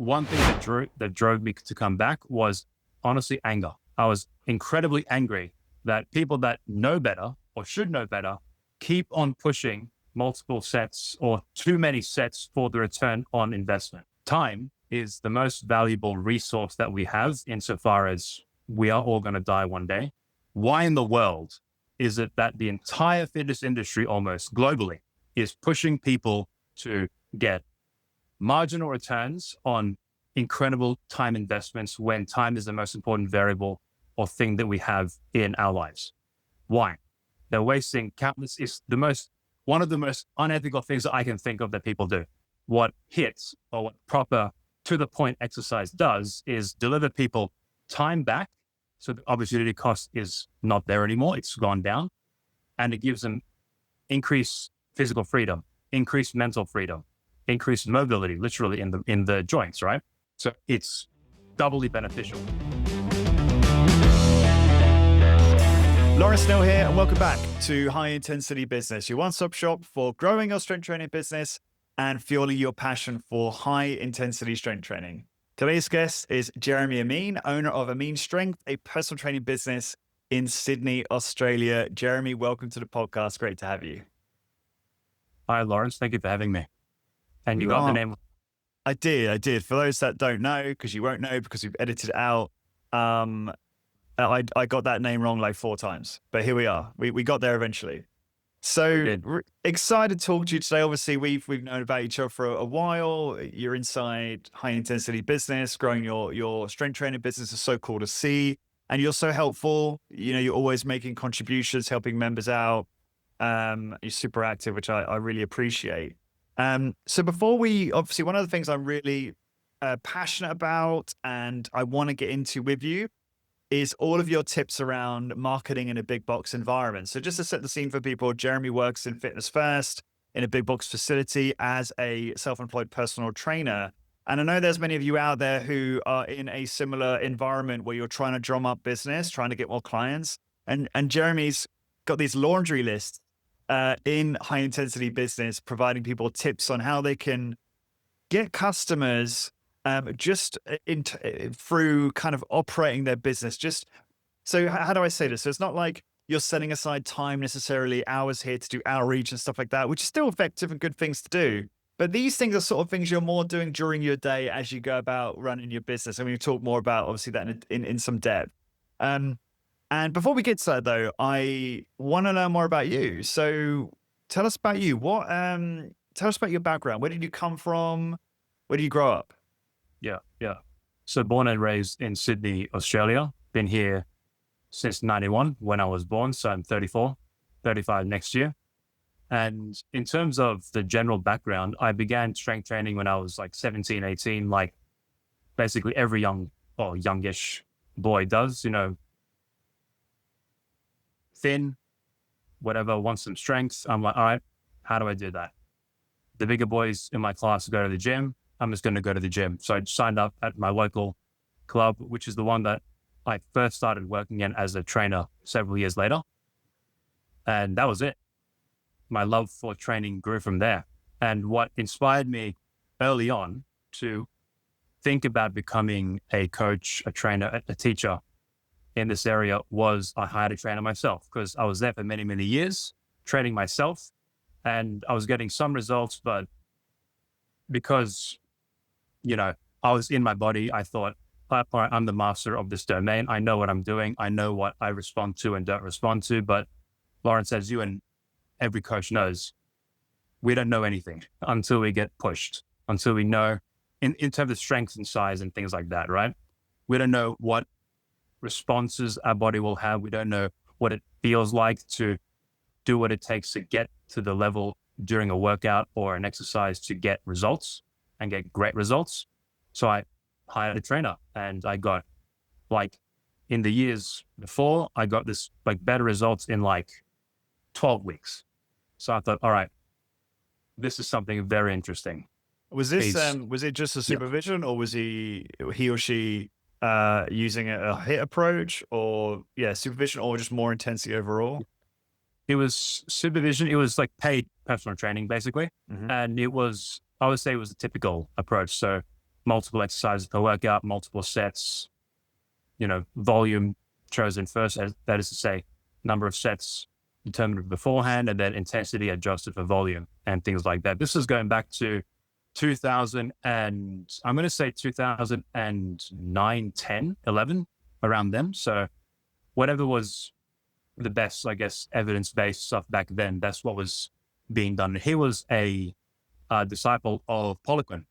one thing that drove me to come back was honestly anger. I was incredibly angry that people that know better or should know better keep on pushing multiple sets or too many sets for the return on investment. Time is the most valuable resource that we have insofar as we are all going to die one day. Why in the world is it that the entire fitness industry almost globally is pushing people to get marginal returns on incredible time investments when time is the most important variable or thing that we have in our lives? Why? They're wasting countless, one of the most unethical things that I can think of that people do. What HIIT or what proper to the point exercise does is deliver people time back. So the opportunity cost is not there anymore. It's gone down, and it gives them increased physical freedom, increased mental freedom, increased mobility, literally in the joints, right? So it's doubly beneficial. Lawrence Neal here, and welcome back to High Intensity Business, your one-stop shop for growing your strength training business and fueling your passion for high intensity strength training. Today's guest is Jeremy Amin, owner of Amin Strength, a personal training business in Sydney, Australia. Jeremy, welcome to the podcast. Great to have you. Hi, Lawrence. Thank you for having me. And you got the name? I did. For those that don't know, because you won't know because we've edited it out, I got that name wrong like 4 times, but here we are. We got there eventually. So excited to talk to you today. Obviously, we've known about each other for a while. You're inside high intensity business, growing your strength training business is so cool to see. And you're so helpful. You know, you're always making contributions, helping members out. You're super active, which I really appreciate. So before obviously one of the things I'm really passionate about and I want to get into with you is all of your tips around marketing in a big box environment. So just to set the scene for people, Jeremy works in Fitness First in a big box facility as a self-employed personal trainer. And I know there's many of you out there who are in a similar environment where you're trying to drum up business, trying to get more clients. And Jeremy's got these laundry lists in high intensity business, providing people tips on how they can get customers through kind of operating their business. So how do I say this? So it's not like you're setting aside time necessarily, hours here to do outreach and stuff like that, which is still effective and good things to do. But these things are sort of things you're more doing during your day as you go about running your business. And we talk more about obviously that in some depth. And before we get to that though, I want to learn more about you. So tell us about you. Tell us about your background. Where did you come from? Where did you grow up? Yeah. So born and raised in Sydney, Australia. Been here since 91 when I was born. So I'm 34, 35 next year. And in terms of the general background, I began strength training when I was like 17, 18, like basically every youngish boy does, thin, whatever, wants some strength. I'm like, all right, how do I do that? The bigger boys in my class go to the gym. I'm just going to go to the gym. So I signed up at my local club, which is the one that I first started working in as a trainer several years later. And that was it. My love for training grew from there. And what inspired me early on to think about becoming a coach, a trainer, a teacher in this area was I hired a trainer myself because I was there for many, many years training myself. And I was getting some results, but because I was in my body, I thought, all right, I'm the master of this domain. I know what I'm doing. I know what I respond to and don't respond to. But Lawrence, as you and every coach knows, we don't know anything until we get pushed, until we know in terms of strength and size and things like that, right? We don't know what responses our body will have. We don't know what it feels like to do what it takes to get to the level during a workout or an exercise to get results and get great results. So I hired a trainer and I got in the years before, I got this better results in 12 weeks. So I thought, all right, this is something very interesting. Was this, was it just a supervision or was he or she using a HIIT approach or supervision or just more intensity overall? It was supervision. It was paid personal training basically. Mm-hmm. And I would say it was a typical approach. So multiple exercises per workout, multiple sets, volume chosen first, that is to say, number of sets determined beforehand, and then intensity adjusted for volume and things like that. This is going back to 2000 and I'm going to say 2009, 10, 11, around them. So whatever was the best, I guess, evidence-based stuff back then, that's what was being done. He was a disciple of Poliquin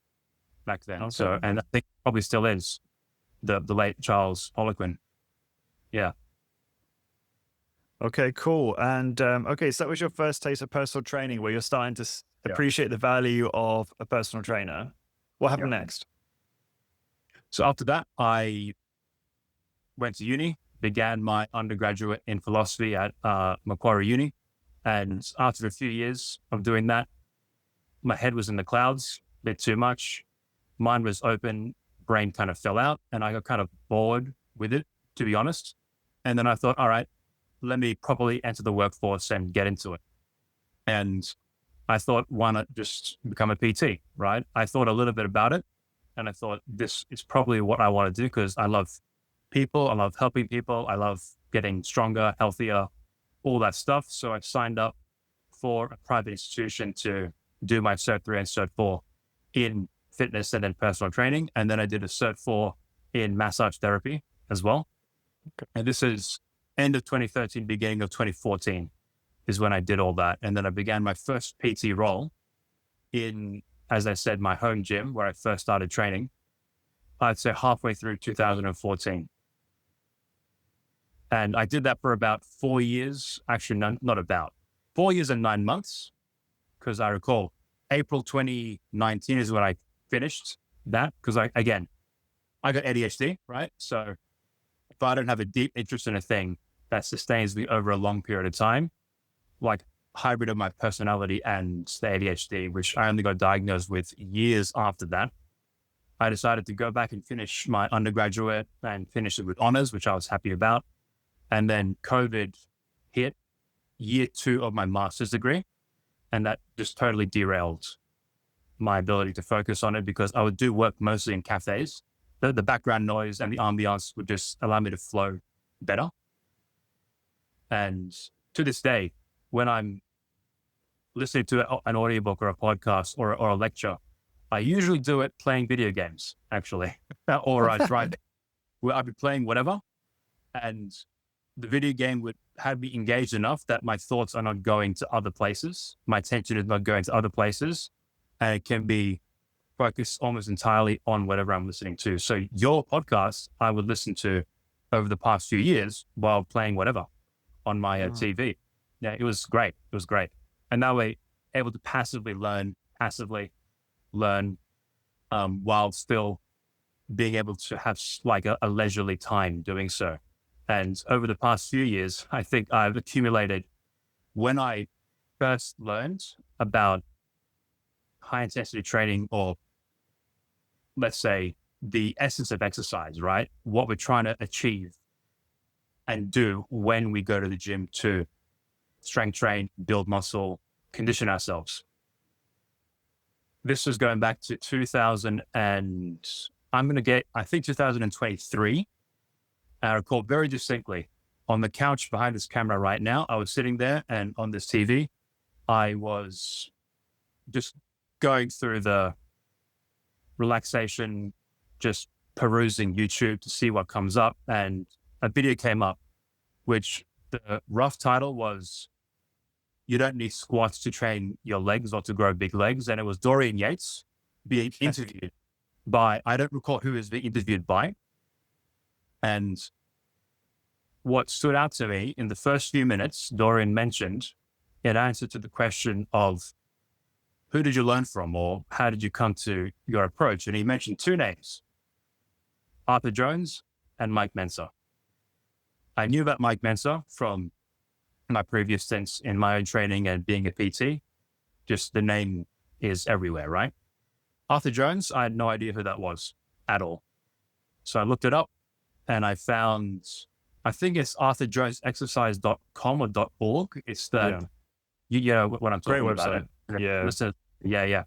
back then. Okay. So, and I think probably still is the late Charles Poliquin. Yeah. Okay, cool. And okay, so that was your first taste of personal training where you're starting to appreciate the value of a personal trainer. What happened next? So after that, I went to uni, began my undergraduate in philosophy at Macquarie Uni. And after a few years of doing that, my head was in the clouds a bit too much. Mind was open, brain kind of fell out, and I got kind of bored with it, to be honest. And then I thought, all right, let me properly enter the workforce and get into it. And I thought, why not just become a PT, right? I thought a little bit about it, and I thought this is probably what I want to do because I love people, I love helping people, I love getting stronger, healthier, all that stuff. So I signed up for a private institution to do my Cert 3 and Cert 4 in fitness and then personal training. And then I did a Cert 4 in massage therapy as well. Okay. And this is end of 2013, beginning of 2014 is when I did all that. And then I began my first PT role in, as I said, my home gym where I first started training, I'd say halfway through 2014. And I did that for about 4 years, actually not about, 4 years and 9 months, because I recall April 2019 is when I finished that, because I got ADHD, right? So if I don't have a deep interest in a thing that sustains me over a long period of time, like hybrid of my personality and the ADHD, which I only got diagnosed with years after that, I decided to go back and finish my undergraduate and finish it with honors, which I was happy about. And then COVID hit year 2 of my master's degree. And that just totally derailed my ability to focus on it because I would do work mostly in cafes. The background noise and the ambiance would just allow me to flow better. And to this day, when I'm listening to an audiobook or a podcast or a lecture, I usually do it playing video games, actually, or I drive. I'd be playing whatever, and the video game would have me engaged enough that my thoughts are not going to other places. My attention is not going to other places, and it can be focused almost entirely on whatever I'm listening to. So your podcast, I would listen to over the past few years while playing whatever on my TV. Yeah, it was great. It was great. And that way, able to passively learn while still being able to have like a leisurely time doing so. And over the past few years, I think I've accumulated, when I first learned about high intensity training, or let's say the essence of exercise, right? What we're trying to achieve and do when we go to the gym to strength train, build muscle, condition ourselves. This was going back to 2023. I recall very distinctly on the couch behind this camera right now, I was sitting there, and on this TV, I was just going through the relaxation, just perusing YouTube to see what comes up. And a video came up, which the rough title was, "You don't need squats to train your legs or to grow big legs." And it was Dorian Yates being interviewed by, I don't recall who he was being interviewed by. And what stood out to me in the first few minutes, Dorian mentioned in answer to the question of, who did you learn from, or how did you come to your approach? And he mentioned 2 names, Arthur Jones and Mike Mentzer. I knew about Mike Mentzer from my previous stints in my own training and being a PT. Just the name is everywhere, right? Arthur Jones, I had no idea who that was at all. So I looked it up and I found, I think it's arthurjonesexercise.com or .org. It's the, you know what I'm talking about. Great website. Yeah.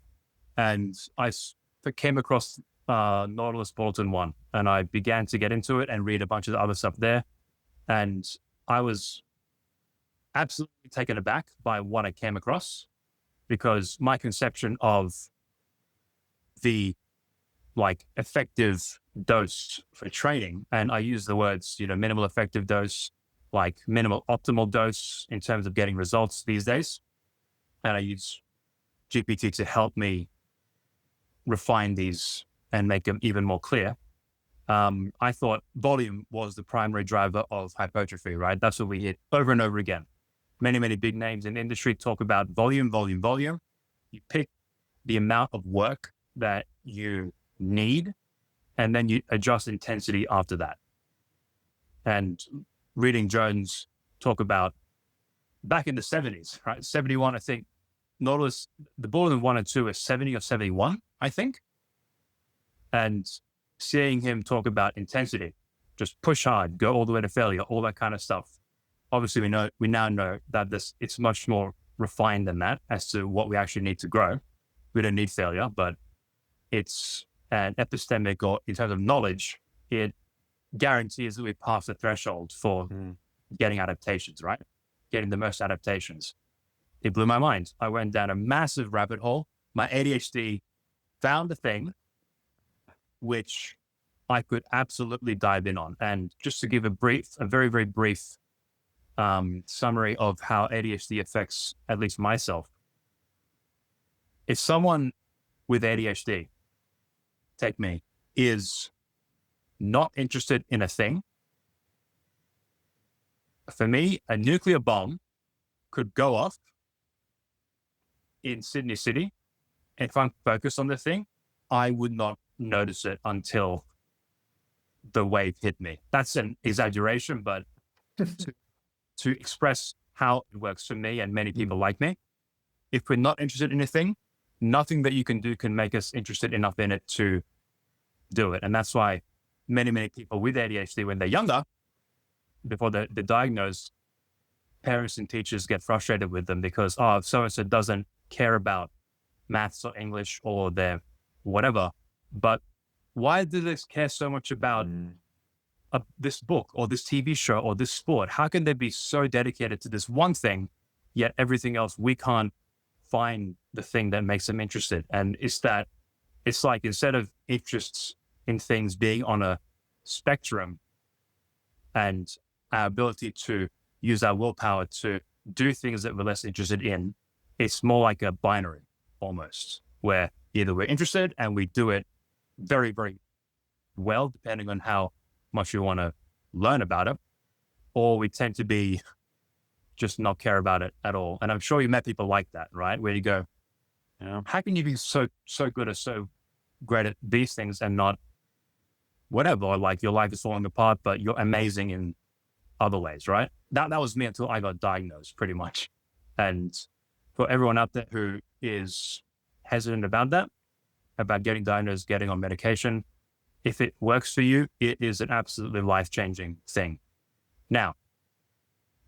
And I came across Nautilus Bulletin 1, and I began to get into it and read a bunch of the other stuff there. And I was absolutely taken aback by what I came across, because my conception of the effective dose for training, and I use the words, minimal effective dose, like minimal optimal dose in terms of getting results these days. And I use GPT to help me refine these and make them even more clear. I thought volume was the primary driver of hypertrophy, right? That's what we hear over and over again. Many, many big names in the industry talk about volume, volume, volume. You pick the amount of work that you need, and then you adjust intensity after that. And reading Jones talk about back in the 70s, right? 71, I think, Nautilus, the Bulletin 1 and 2 is 70 or 71, I think. And seeing him talk about intensity, just push hard, go all the way to failure, all that kind of stuff. Obviously, we now know that it's much more refined than that as to what we actually need to grow. We don't need failure, but it's an epistemic, or in terms of knowledge, it guarantees that we pass the threshold for getting adaptations, right? Getting the most adaptations. It blew my mind. I went down a massive rabbit hole. My ADHD found a thing which I could absolutely dive in on. And just to give a very, very brief summary of how ADHD affects at least myself. If someone with ADHD, take me, is not interested in a thing, for me, a nuclear bomb could go off in Sydney City. If I'm focused on the thing, I would not notice it until the wave hit me. That's an exaggeration, but to express how it works for me and many people like me, if we're not interested in a thing, nothing that you can do can make us interested enough in it to do it. And that's why many, many people with ADHD, when they're younger, before they're diagnosed, parents and teachers get frustrated with them because, so-and-so doesn't care about maths or English or their whatever. But why do they care so much about this book or this TV show or this sport? How can they be so dedicated to this one thing, yet everything else, we can't find the thing that makes them interested? And it's like, instead of interests in things being on a spectrum and our ability to use our willpower to do things that we're less interested in, it's more like a binary almost, where either we're interested and we do it very, very well, depending on how much we want to learn about it, or we tend to be just not care about it at all. And I'm sure you met people like that, right? Where you go, how can you be so good or so great at these things and not whatever, like your life is falling apart, but you're amazing in other ways, right? That was me until I got diagnosed, pretty much. And for everyone out there who is hesitant about that, about getting diagnosed, getting on medication, if it works for you, it is an absolutely life-changing thing. Now,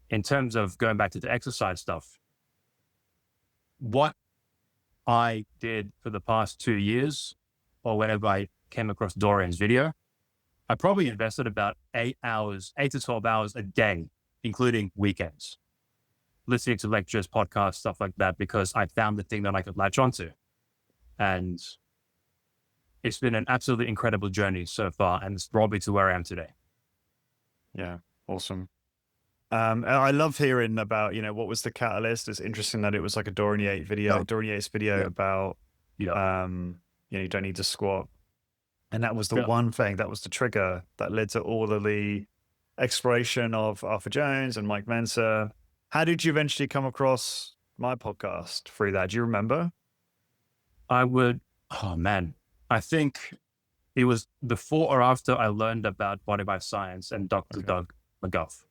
in terms of going back to the exercise stuff, what I did for the past 2 years, or whenever I came across Dorian's video, I probably invested about 8 to 12 hours a day, including weekends, listening to lectures, podcasts, stuff like that, because I found the thing that I could latch onto. And it's been an absolutely incredible journey so far, and it's brought me to where I am today. Yeah, awesome. And I love hearing about, what was the catalyst. It's interesting that it was like a Dorian Yates video, about, you don't need to squat. And that was the one thing, that was the trigger that led to all of the exploration of Arthur Jones and Mike Mentzer. How did you eventually come across my podcast through that? Do you remember? I think it was before or after I learned about Body by Science and Dr. Doug McGuff.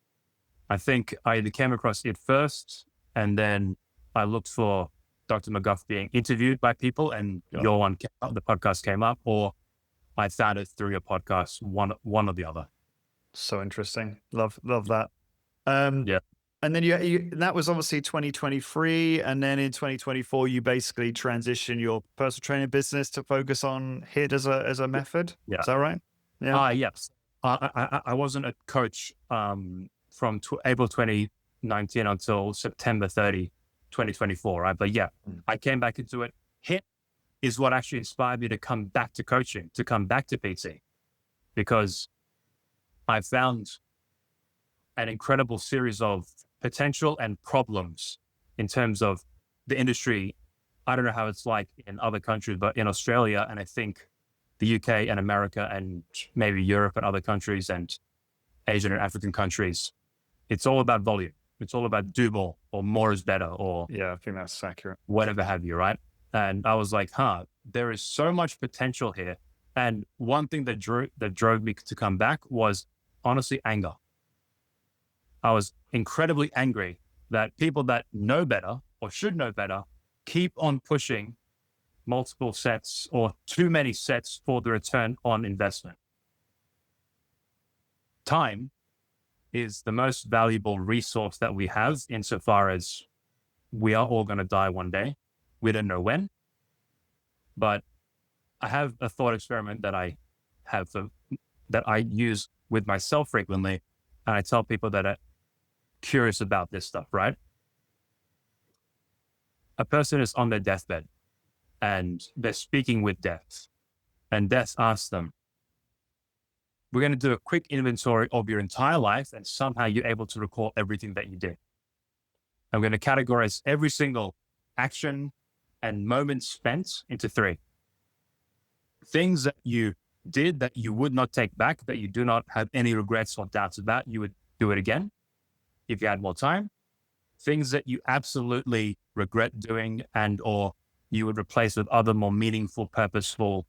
I think I either came across it first, and then I looked for Dr. McGuff being interviewed by people, and your one came up, the podcast came up, or I found it through your podcast, one or the other. So interesting. Love that. And then that was obviously 2023. And then in 2024, you basically transition your personal training business to focus on HIIT as a method. Yeah. Is that right? Yeah. Yes. I wasn't a coach from April 2019 until September 30, 2024, right? But yeah, I came back into it. HIIT is what actually inspired me to come back to coaching, to come back to PT, because I found an incredible series of potential and problems in terms of the industry. I don't know how it's like in other countries, but in Australia, and I think the UK and America and maybe Europe and other countries and Asian and African countries, it's all about volume. It's all about do more, or more is better, or Yeah, I think that's accurate. whatever have you, right? And I was like, there is so much potential here. And one thing that drove me to come back was honestly anger. I was incredibly angry that people that know better or should know better keep on pushing multiple sets or too many sets for the return on investment. Time is the most valuable resource that we have, insofar as we are all going to die one day. We don't know when, but I have a thought experiment that I use with myself frequently. And I tell people that are curious about this stuff, right? A person is on their deathbed and they're speaking with death, and death asks them, we're going to do a quick inventory of your entire life, and somehow you're able to recall everything that you did. I'm going to categorize every single action and moment spent into 3. Things that you did that you would not take back, that you do not have any regrets or doubts about, you would do it again if you had more time. Things that you absolutely regret doing and or you would replace with other more meaningful, purposeful,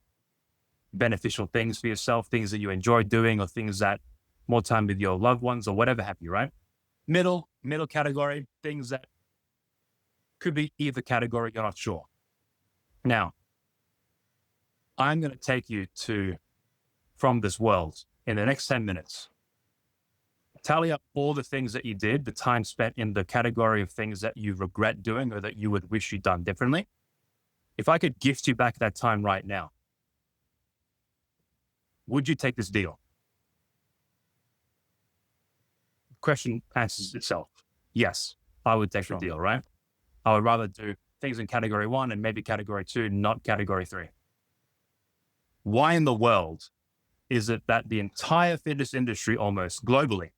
beneficial things for yourself, things that you enjoy doing, or things that more time with your loved ones or whatever have you, right? Middle category, things that could be either category, you're not sure. Now, I'm going to take you from this world in the next 10 minutes. Tally up all the things that you did, the time spent in the category of things that you regret doing or that you would wish you'd done differently. If I could gift you back that time right now, would you take this deal? Question answers itself. Yes, I would take the deal, right? I would rather do things in category 1 and maybe category 2, not category 3. Why in the world is it that the entire fitness industry, almost globally,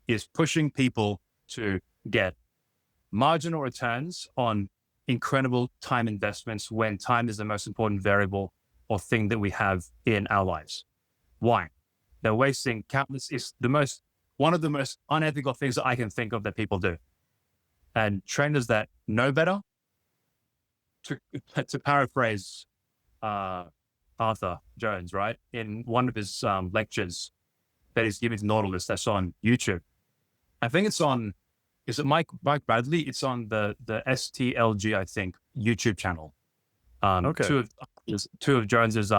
is pushing people to get marginal returns on incredible time investments when time is the most important variable or thing that we have in our lives? Why? They're wasting countless, it's one of the most unethical things that I can think of that people do. And trainers that know better, to paraphrase Arthur Jones, right? In one of his lectures that he's giving to Nautilus, that's on YouTube. I think it's on, is it Mike Bradley? It's on the STLG, I think, YouTube channel. Okay. Two of Jones's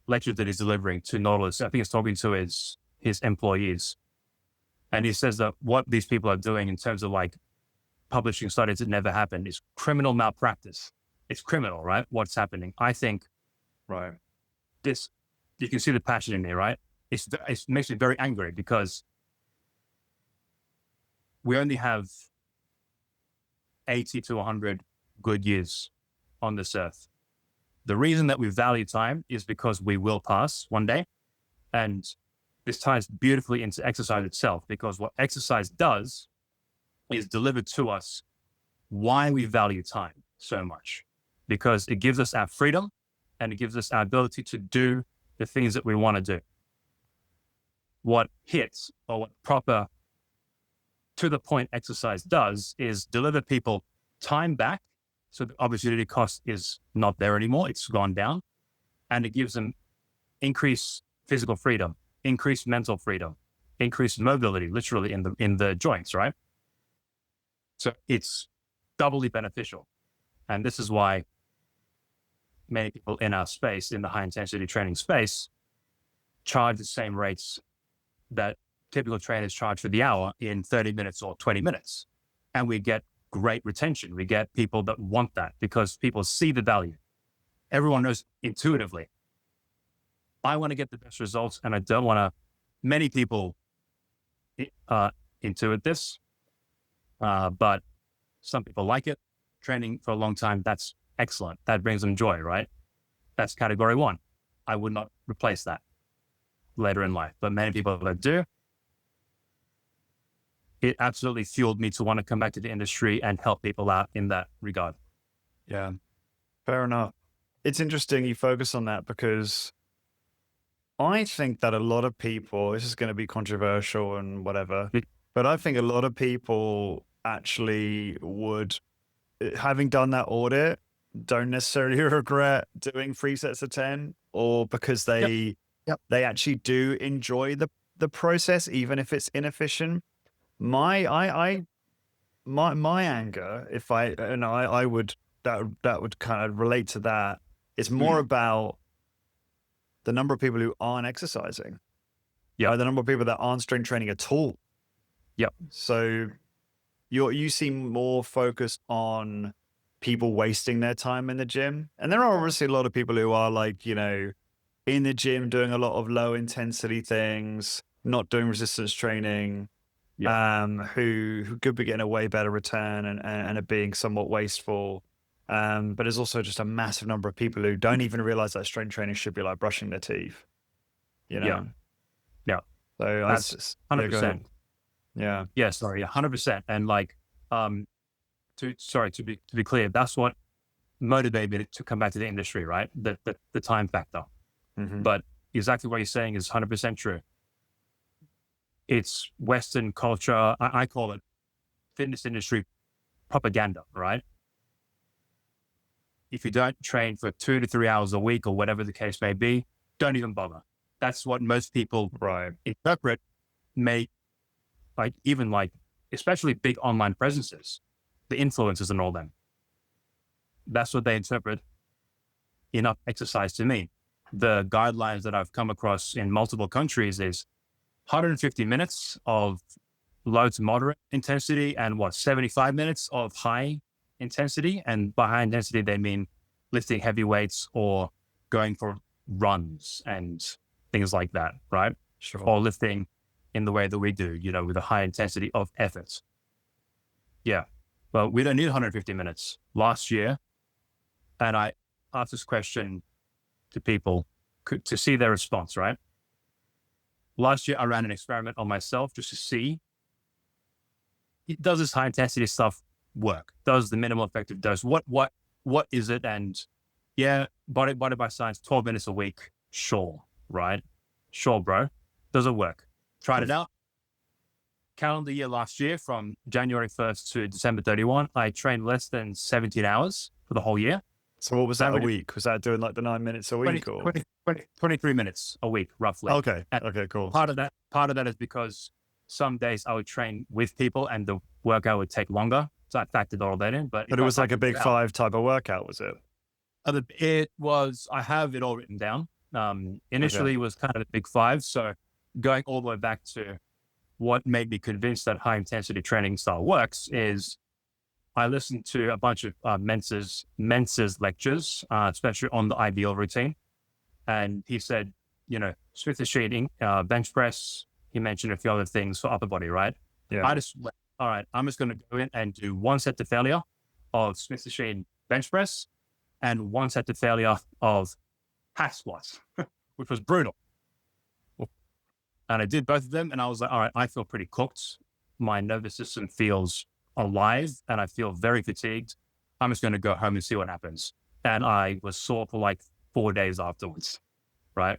lectures that he's delivering to Nautilus. I think he's talking to his employees. And he says that what these people are doing in terms of like publishing studies that never happened is criminal malpractice. It's criminal, right? What's happening. I think, right, this, you can see the passion in me, right? It makes me very angry because we only have 80 to 100 good years on this earth. The reason that we value time is because we will pass one day. And this ties beautifully into exercise itself, because what exercise does is deliver to us why we value time so much, because it gives us our freedom and it gives us our ability to do the things that we want to do. What hits, or what proper to the point exercise does, is deliver people time back. So the opportunity cost is not there anymore. It's gone down, and it gives them increased physical freedom, increased mental freedom, increased mobility, literally in the joints, right? So it's doubly beneficial. And this is why many people in our space, in the high intensity training space, charge the same rates that typical trainers charge for the hour in 30 minutes or 20 minutes. And we get great retention. We get people that want that because people see the value. Everyone knows intuitively, I want to get the best results and I don't want to, many people intuit this, but some people like it. Training for a long time, that's excellent. That brings them joy, right? That's category one. I would not replace that later in life, but many people that do, it absolutely fueled me to want to come back to the industry and help people out in that regard. Yeah, fair enough. It's interesting you focus on that because I think that a lot of people, this is going to be controversial and whatever, but I think a lot of people actually would, having done that audit, don't necessarily regret doing 3 sets of 10, or because they actually do enjoy the process, even if it's inefficient. My anger, if I would, that would kind of relate to that. It's more about the number of people who aren't exercising. Yeah. The number of people that aren't strength training at all. Yep. So you seem more focused on people wasting their time in the gym. And there are obviously a lot of people who are like, you know, in the gym doing a lot of low intensity things, not doing resistance training, who could be getting a way better return and are being somewhat wasteful. But there's also just a massive number of people who don't even realize that strength training should be like brushing their teeth, you know? Yeah. So That's 100%. Yeah. Yeah. Sorry. 100%. And like, to be clear, that's what motivated me to come back to the industry, right? The time factor. But exactly what you're saying is 100% true. It's Western culture. I call it fitness industry propaganda, right? If you don't train for 2 to 3 hours a week or whatever the case may be, don't even bother. That's what most people interpret, especially big online presences, the influencers and all them. That's what they interpret enough exercise to mean. The guidelines that I've come across in multiple countries is 150 minutes of low to moderate intensity and 75 minutes of high intensity. And by high intensity, they mean lifting heavy weights or going for runs and things like that, right? Sure. Or lifting in the way that we do, you know, with a high intensity of effort. Yeah. Well, we don't need 150 minutes. Last year, and I asked this question to people to see their response, right? Last year, I ran an experiment on myself just to see, does this high intensity stuff work? Does the minimal effective dose, what is it? And yeah, body by science, 12 minutes a week. Sure, right? Sure, bro. Does it work? Tried it out. Calendar year last year, from January 1st to December 31, I trained less than 17 hours for the whole year. So what was that a week? Was that doing like the 9 minutes a week 23 minutes a week, roughly. Okay. And okay, cool. Part of that is because some days I would train with people and the workout would take longer. So I factored all that in. But it was like a big 5 type of workout, was it? It was, I have it all written down. Initially it was kind of a big 5. So going all the way back to what made me convinced that high intensity training style works is I listened to a bunch of Mentzer's lectures, especially on the IBL routine. And he said, you know, Smith machine, bench press. He mentioned a few other things for upper body, right? Yeah. I just went, all right, I'm just going to go in and do 1 set to failure of Smith machine bench press and 1 set to failure of hack squats, which was brutal. And I did both of them. And I was like, all right, I feel pretty cooked. My nervous system feels alive and I feel very fatigued. I'm just going to go home and see what happens. And I was sore for like 4 days afterwards. Right.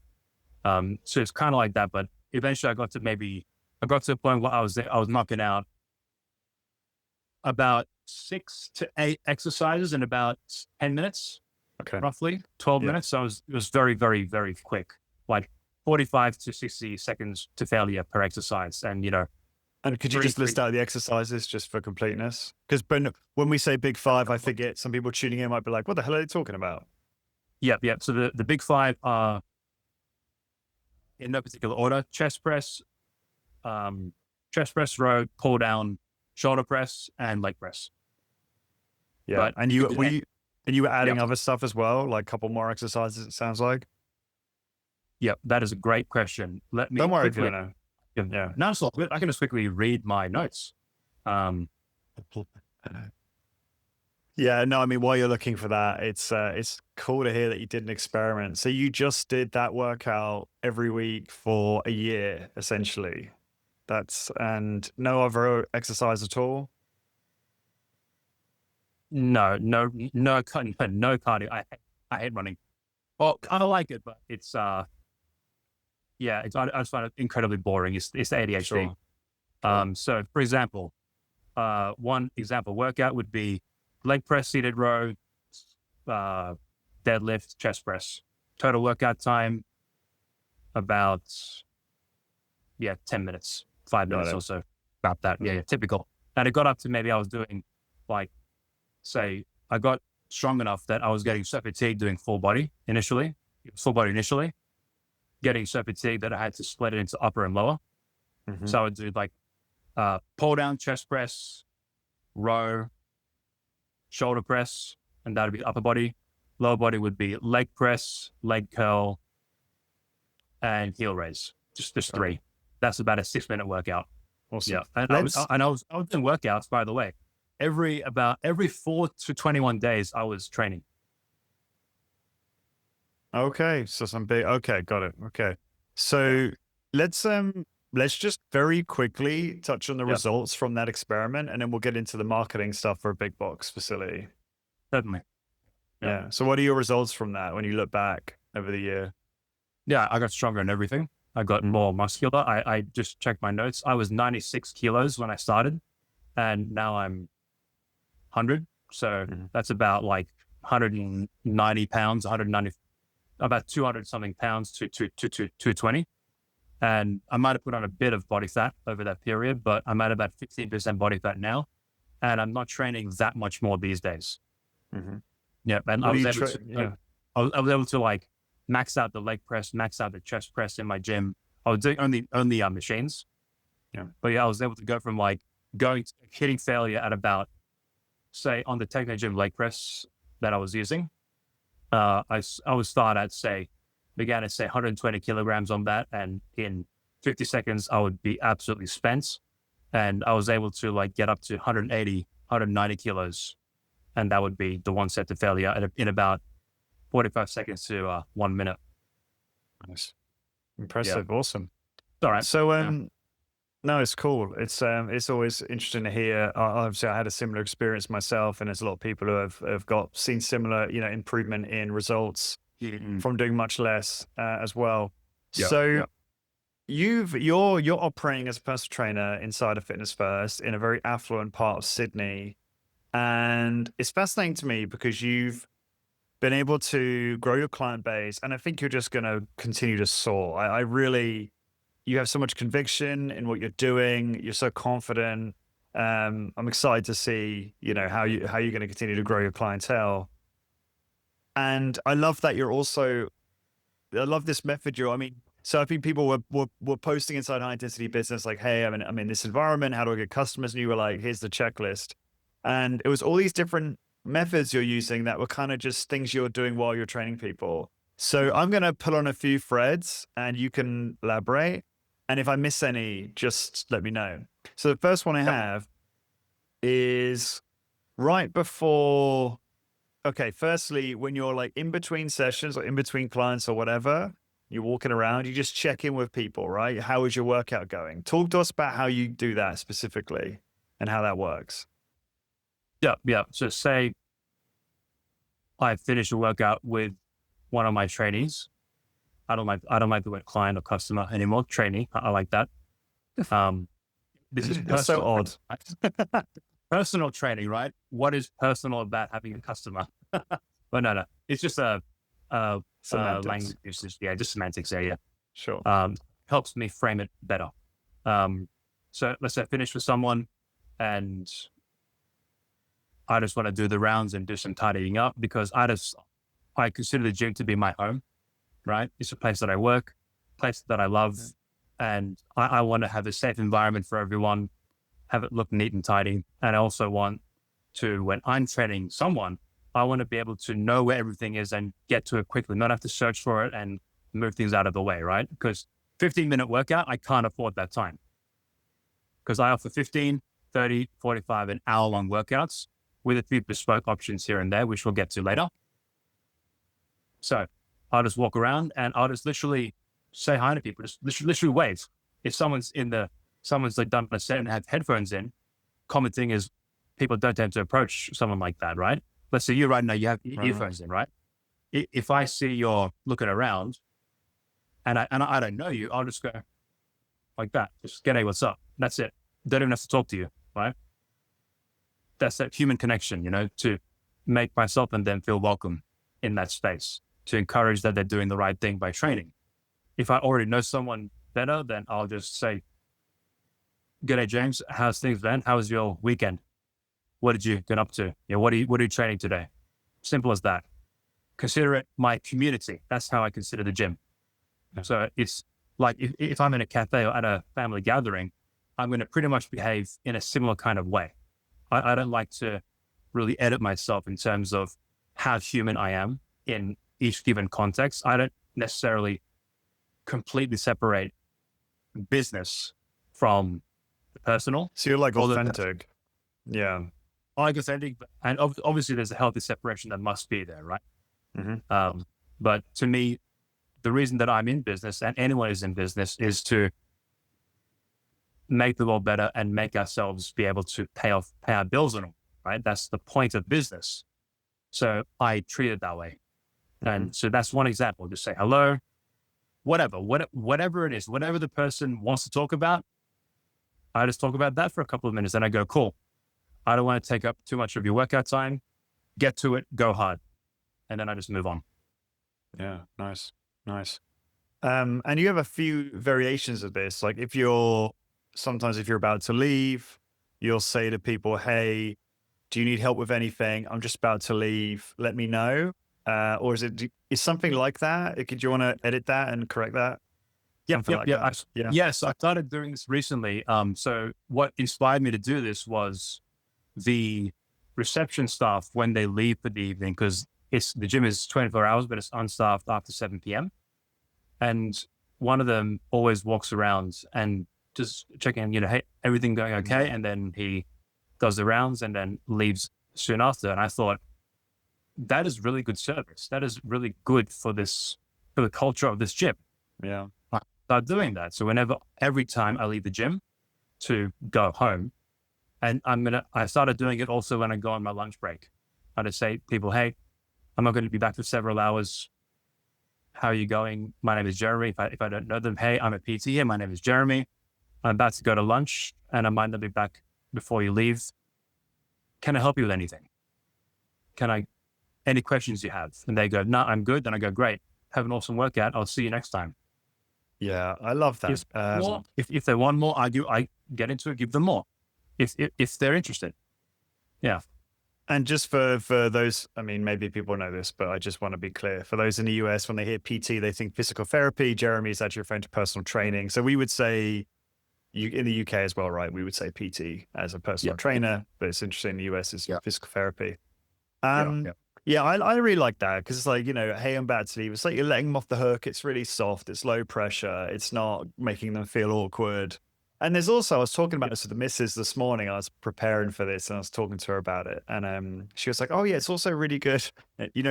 So it's kind of like that, but eventually I got to a point where I was knocking out about 6 to 8 exercises in about 10 minutes, roughly 12 minutes. So it was very, very, very quick, like 45 to 60 seconds to failure per exercise. And, you know, and could you just list out the exercises just for completeness? Because when we say big 5, I forget some people tuning in might be like, what the hell are they talking about? Yep. So the big 5 are in no particular order: chest press, chest press, row, pull down, shoulder press, and leg press. Yeah. But And you were adding Yep. other stuff as well, like a couple more exercises, it sounds like. Yep, that is a great question. Let me Don't worry if you quickly. don't know. Yeah. No, it's all good. I can just quickly read my notes. Um, Yeah, no, I mean, while you're looking for that, it's cool to hear that you did an experiment. So you just did that workout every week for a year, essentially. And no other exercise at all. no, cardio. I hate running. Well, I like it, but it's yeah, I just find it incredibly boring. It's ADHD. Sure. So for example, one example workout would be leg press, seated row, deadlift, chest press. Total workout time about 10 minutes, 5 minutes or so. About that. Yeah, typical. And it got up to maybe I was doing like, say, I got strong enough that I was getting so fatigued doing full body initially, getting so fatigued that I had to split it into upper and lower. Mhm. So I would do like pull down, chest press, row, shoulder press, and that would be upper body. Lower body would be leg press, leg curl, and heel raise. Just three. That's about a 6-minute workout. Awesome. Yeah, and I was doing workouts, by the way. Every 4 to 21 days, I was training. Okay, so some big. Okay, got it. Okay, so let's just very quickly touch on the results from that experiment, and then we'll get into the marketing stuff for a big box facility. Certainly. Yeah. So what are your results from that when you look back over the year? Yeah, I got stronger in everything. I got more muscular. I just checked my notes. I was 96 kilos when I started, and now I'm 100. So that's about like 190 pounds, 190, about 200 something pounds to 220. And I might have put on a bit of body fat over that period, but I'm at about 15% body fat now. And I'm not training that much more these days. Yeah. And I was able to like max out the leg press, max out the chest press in my gym. I was doing only machines. Yeah. But yeah, I was able to go from like hitting failure at about, say, on the Techno Gym leg press that I was using. I would start at began at 120 kilograms on that, and in 50 seconds I would be absolutely spent. And I was able to like get up to 180, 190 kilos, and that would be the one set to failure in about 45 seconds to 1 minute. Nice. Impressive. Yeah. Awesome. All right. So no, it's cool. It's always interesting to hear. Obviously, I had a similar experience myself, and there's a lot of people who have seen similar, improvement in results from doing much less as well. Yeah, so you're operating as a personal trainer inside of Fitness First in a very affluent part of Sydney, and it's fascinating to me because you've been able to grow your client base, and I think you're just going to continue to soar. I really. You have so much conviction in what you're doing. You're so confident. I'm excited to see, how you're going to continue to grow your clientele. And I love that I love this method. So I think people were posting inside High Intensity Business like, hey, I'm in this environment. How do I get customers? And you were like, here's the checklist. And it was all these different methods you're using that were kind of just things you're doing while you're training people. So I'm going to pull on a few threads and you can elaborate. And if I miss any, just let me know. So the first one I have is right before. Okay, firstly, when you're like in between sessions or in between clients or whatever, you're walking around, you just check in with people, right? How is your workout going? Talk to us about how you do that specifically and how that works. Yeah. So say I finish a workout with one of my trainees. I don't like the word client or customer anymore. Trainee, I like that. This is personal. So odd. Personal training, right? What is personal about having a customer? But no, it's just a language usage. Yeah, just semantics. Yeah. Sure. Helps me frame it better. So let's say I finish with someone, and I just want to do the rounds and do some tidying up because I consider the gym to be my home. Right? It's a place that I work, place that I love. and I want to have a safe environment for everyone, have it look neat and tidy. And I also want to, when I'm training someone, I want to be able to know where everything is and get to it quickly, not have to search for it and move things out of the way, right? Because 15-minute workout, I can't afford that time, because I offer 15, 30, 45, and hour-long workouts with a few bespoke options here and there, which we'll get to later. So I'll just walk around and I'll just literally say hi to people, just literally wave. If someone's like done a set and have headphones in, common thing is people don't tend to approach someone like that, right? Let's say you right now, you have earphones in, right? If I see you're looking around and I don't know you, I'll just go like that. Just get, hey, what's up? That's it. Don't even have to talk to you, right? That's that human connection, to make myself and them feel welcome in that space, to encourage that they're doing the right thing by training. If I already know someone better, then I'll just say, "G'day, James. How's things, man? How was your weekend? What did you get up to? What are you training today?" Simple as that. Consider it my community. That's how I consider the gym. So it's like if I'm in a cafe or at a family gathering, I'm going to pretty much behave in a similar kind of way. I don't like to really edit myself in terms of how human I am in each given context. I don't necessarily completely separate business from the personal. So you're like authentic. Yeah. I like authentic, and obviously there's a healthy separation that must be there, right? Mm-hmm. But to me, the reason that I'm in business and anyone is in business is to make the world better and make ourselves be able to pay our bills and all, right? That's the point of business. So I treat it that way. And so that's one example. Just say hello, whatever it is, whatever the person wants to talk about, I just talk about that for a couple of minutes and I go, cool. I don't want to take up too much of your workout time. Get to it, go hard. And then I just move on. Yeah, nice. And you have a few variations of this. Like sometimes if you're about to leave, you'll say to people, "Hey, do you need help with anything? I'm just about to leave. Let me know." Or is something like that? Do you want to edit that and correct that? Yes, I started doing this recently. So what inspired me to do this was the reception staff when they leave for the evening, because the gym is 24 hours, but it's unstaffed after 7 p.m. And one of them always walks around and just checking, hey, everything going okay? And then he does the rounds and then leaves soon after. And I thought, that is really good service. That is really good for the culture of this gym. Yeah. I start doing that. So every time I leave the gym to go home, and I started doing it also when I go on my lunch break. I just say to people, "Hey, I'm not going to be back for several hours. How are you going? My name is Jeremy." If I don't know them, "Hey, I'm a PT here. My name is Jeremy. I'm about to go to lunch and I might not be back before you leave. Can I help you with anything? Any questions you have?" And they go, "No, I'm good." Then I go, "Great. Have an awesome workout. I'll see you next time." Yeah, I love that. If they want more, I get into it, give them more. If they're interested. Yeah. And just for those, I mean, maybe people know this, but I just want to be clear. For those in the US, when they hear PT, they think physical therapy. Jeremy is actually referring to personal training. So we would say, in the UK as well, right? We would say PT as a personal trainer, but it's interesting in the US is physical therapy. Yeah, I really like that because it's like, "Hey, I'm about to leave." It's like you're letting them off the hook. It's really soft. It's low pressure. It's not making them feel awkward. And there's also, I was talking about this with the missus this morning. I was preparing for this and I was talking to her about it. And she was like, "Oh yeah, it's also really good."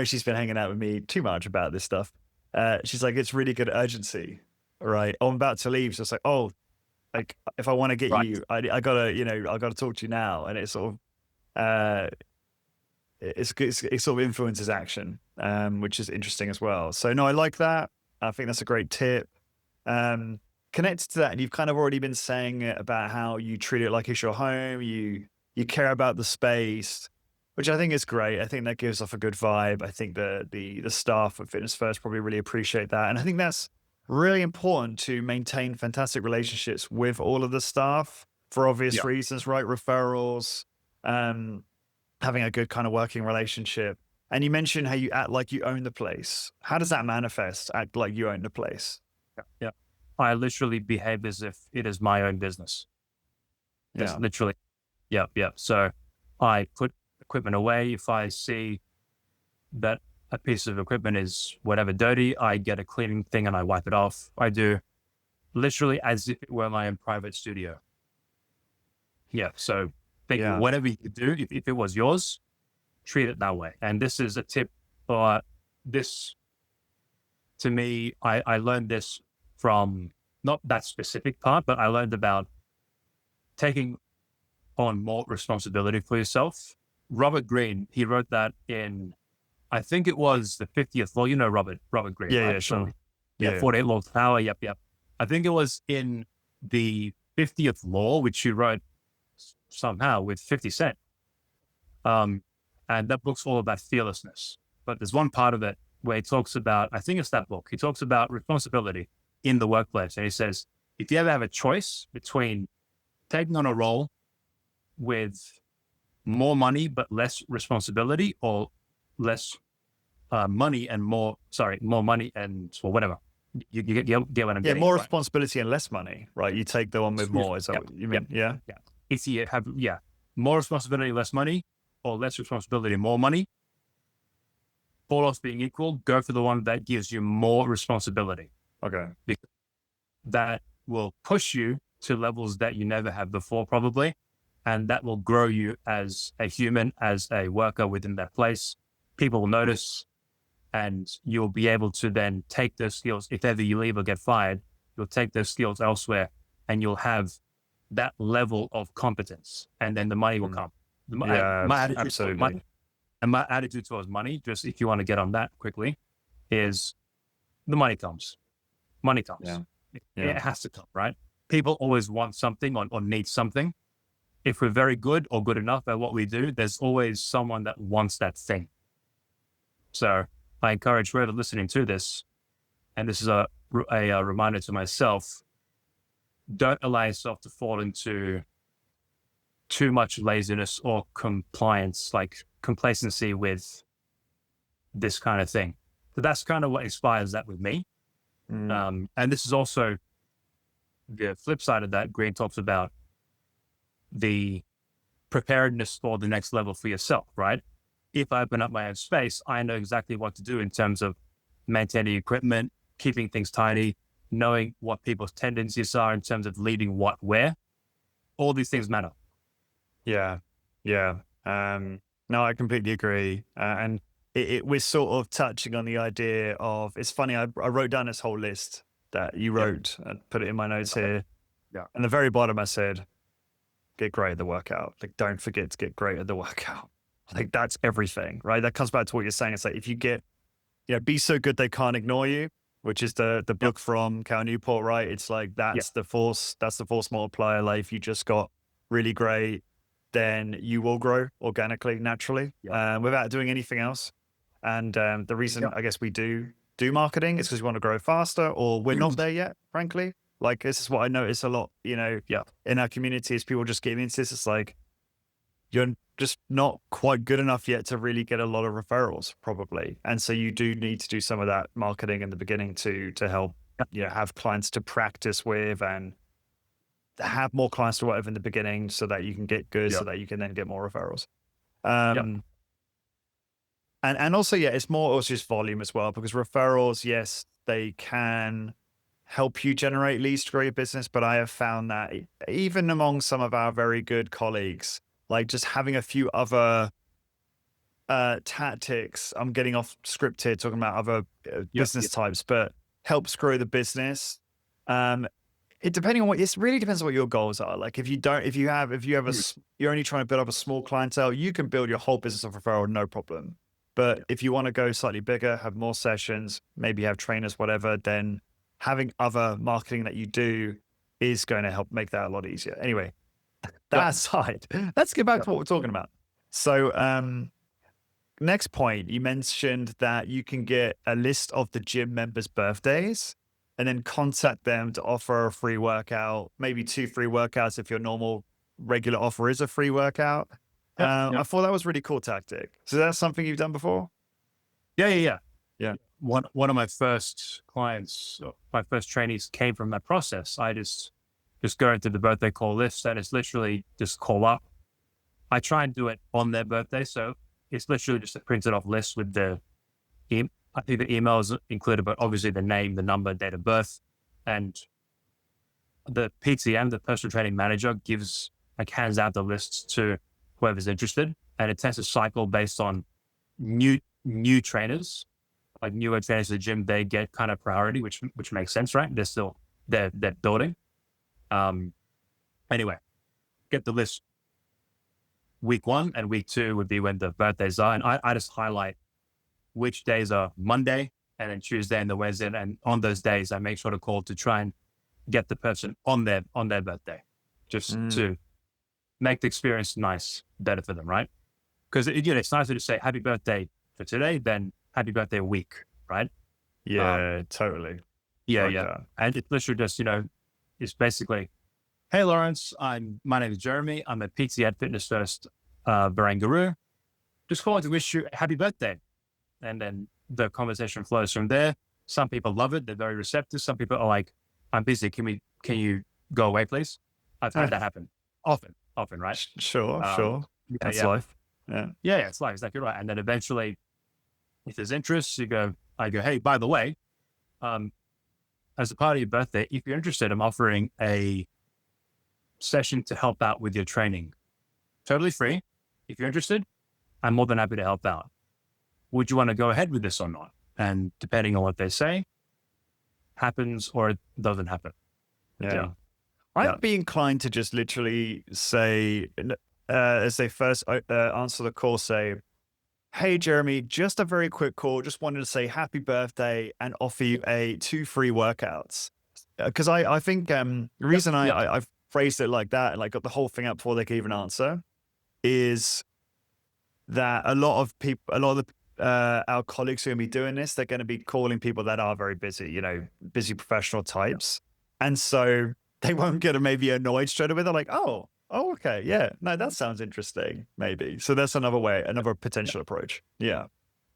She's been hanging out with me too much about this stuff. She's like, "It's really good urgency, right? Oh, I'm about to leave." So it's like, "Oh, like if I want to get you, I gotta talk to you now." And it's sort of, it sort of influences action, which is interesting as well. So no, I like that. I think that's a great tip. Connected to that, and you've kind of already been saying about how you treat it like it's your home. You care about the space, which I think is great. I think that gives off a good vibe. I think the staff at Fitness First probably really appreciate that, and I think that's really important to maintain fantastic relationships with all of the staff for obvious reasons, right? Referrals, having a good kind of working relationship. And you mentioned how you act like you own the place. How does that manifest? Act like you own the place. Yeah. I literally behave as if it is my own business. That's literally, yeah. So I put equipment away. If I see that a piece of equipment is whatever dirty, I get a cleaning thing and I wipe it off. I do literally as if it were my own private studio. Yeah. So think whatever you do, if it was yours, treat it that way. And this is a tip for this. To me, I learned this from not that specific part, but I learned about taking on more responsibility for yourself. Robert Greene, he wrote that in, I think it was the 50th law. You know Robert Greene. Yeah, right? yeah, sure. Yeah, 48 Laws of Power. Yep. I think it was in the 50th law, which he wrote somehow with 50 Cent. And that book's all about fearlessness. But there's one part of it where he talks about, I think it's that book, he talks about responsibility in the workplace. And he says, if you ever have a choice between taking on a role with more money but less responsibility, or less money and more money and whatever. You get what I'm getting. More responsibility and less money, right? You take the one with more. Is that what you mean? Yeah. If you have more responsibility, less money, or less responsibility, more money, all else being equal, go for the one that gives you more responsibility. Okay. Because that will push you to levels that you never have before, probably. And that will grow you as a human, as a worker within that place. People will notice, and you'll be able to then take those skills. If ever you leave or get fired, you'll take those skills elsewhere, and you'll have that level of competence, and then the money will come. Absolutely. My attitude towards money, just if you want to get on that quickly, is the money comes. Money comes. It has to come, right? People always want something or need something. If we're very good or good enough at what we do, there's always someone that wants that thing. So I encourage whoever listening to this, and this is a reminder to myself, don't allow yourself to fall into too much laziness or complacency with this kind of thing. So that's kind of what inspires that with me. And this is also the flip side of that. Greene talks about the preparedness for the next level for yourself, right? If I open up my own space, I know exactly what to do in terms of maintaining equipment, keeping things tidy, knowing what people's tendencies are in terms of leading what where. All these things matter. Yeah. No, I completely agree. And we're sort of touching on the idea of, it's funny, I wrote down this whole list that you wrote and put it in my notes here. Yeah. And the very bottom, I said, get great at the workout. Like, don't forget to get great at the workout. Like, that's everything, right? That comes back to what you're saying. It's like, if you get, be so good they can't ignore you, which is the book from Cal Newport, right? It's like, that's the force multiplier. Like, if you just got really great, then you will grow organically, naturally, without doing anything else. And the reason I guess we do marketing is because we want to grow faster, or we're not there yet, frankly. Like, this is what I notice a lot, in our community, is people just getting into this. It's like, you're just not quite good enough yet to really get a lot of referrals, probably. And so you do need to do some of that marketing in the beginning to help, have clients to practice with, and have more clients to work with in the beginning, so that you can get good, so that you can then get more referrals. And also, it's more also just volume as well, because referrals, yes, they can help you generate leads to grow your business. But I have found that even among some of our very good colleagues, like, just having a few other tactics, I'm getting off script here talking about other business types, but helps grow the business. It really depends on what your goals are. Like, you're only trying to build up a small clientele, you can build your whole business off referral, no problem. But if you want to go slightly bigger, have more sessions, maybe have trainers, whatever, then having other marketing that you do is going to help make that a lot easier. Anyway, that aside, let's get back to what we're talking about. So, next point, you mentioned that you can get a list of the gym members' birthdays and then contact them to offer a free workout, maybe 2 free workouts if your normal regular offer is a free workout. I thought that was a really cool tactic. So that's something you've done before? Yeah. one of my first clients, my first trainees came from that process. I just go into the birthday call list, and it's literally just call up. I try and do it on their birthday. So it's literally just a printed off list with I think the email is included, but obviously the name, the number, date of birth, and the PTM, the personal training manager, hands out the lists to whoever's interested, and it tends to cycle based on new trainers, like newer trainers to the gym. They get kind of priority, which makes sense, right? They're building. Anyway, get the list. Week 1 and week 2 would be when the birthdays are, and I just highlight which days are Monday and then Tuesday and the Wednesday, and on those days I make sure to call to try and get the person on their birthday, just to make the experience better for them, right? Because it's nicer to say happy birthday for today than happy birthday a week, right? Yeah, totally. Yeah, yeah. And it's literally just, it's basically, hey Lawrence, my name is Jeremy. I'm a PT at Fitness First Barangaroo. Just calling to wish you a happy birthday. And then the conversation flows from there. Some people love it. They're very receptive. Some people are like, I'm busy. Can you go away, please? I've had that happen often, right? Sure. That's life. Yeah. Yeah, it's life. Exactly right. And then eventually, if there's interest, I go, hey, by the way, as a part of your birthday, if you're interested, I'm offering a session to help out with your training. Totally free. If you're interested, I'm more than happy to help out. Would you want to go ahead with this or not? And depending on what they say, happens or it doesn't happen. Yeah. I'd be inclined to just literally say, as they first answer the call, say, hey, Jeremy, just a very quick call. Just wanted to say happy birthday and offer you 2 free workouts. Because I think the reason I've phrased it like that and like got the whole thing out before they can even answer is that a lot of our colleagues who are going to be doing this, they're going to be calling people that are very busy, busy professional types. And so they won't get maybe annoyed straight away. They're like, oh, okay. Yeah. No, that sounds interesting. Maybe. So that's another potential approach. Yeah.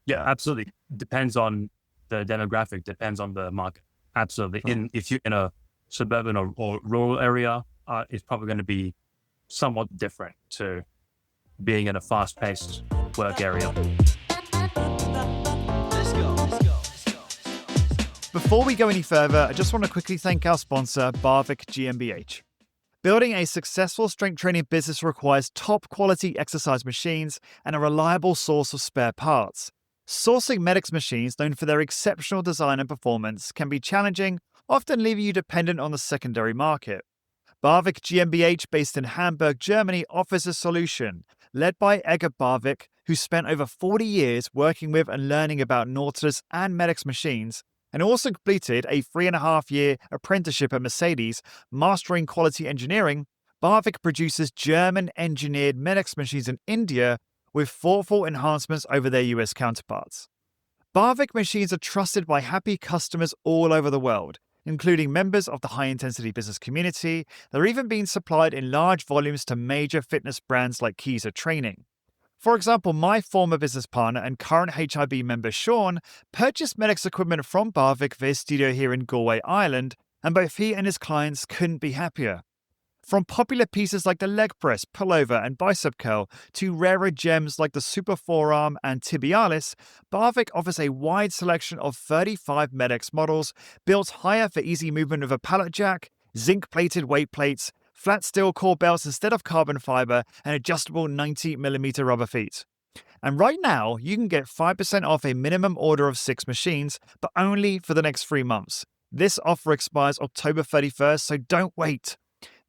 Yeah, absolutely. Depends on the demographic, depends on the market. Absolutely. If you're in a suburban or rural area, it's probably going to be somewhat different to being in a fast-paced work area. Before we go any further, I just want to quickly thank our sponsor, Barvik GmbH. Building a successful strength training business requires top quality exercise machines and a reliable source of spare parts. Sourcing Medix machines, known for their exceptional design and performance, can be challenging, often leaving you dependent on the secondary market. Barvik GmbH, based in Hamburg, Germany, offers a solution. Led by Egger Barvik, who spent over 40 years working with and learning about Nautilus and Medix machines, and also completed a 3.5-year apprenticeship at Mercedes, mastering quality engineering, Barvik produces German-engineered Medix machines in India with thoughtful enhancements over their US counterparts. Barvik machines are trusted by happy customers all over the world, including members of the high-intensity business community. They're even being supplied in large volumes to major fitness brands like Keiser Training. For example, my former business partner and current HIB member Sean purchased Medix equipment from Barvik for his studio here in Galway, Ireland, and both he and his clients couldn't be happier. From popular pieces like the leg press, pullover, and bicep curl to rarer gems like the super forearm and tibialis, Barvik offers a wide selection of 35 Medix models built higher for easy movement with a pallet jack, zinc-plated weight plates, flat steel core belts instead of carbon fiber, and adjustable 90mm rubber feet. And right now, you can get 5% off a minimum order of 6 machines, but only for the next 3 months. This offer expires October 31st, so don't wait.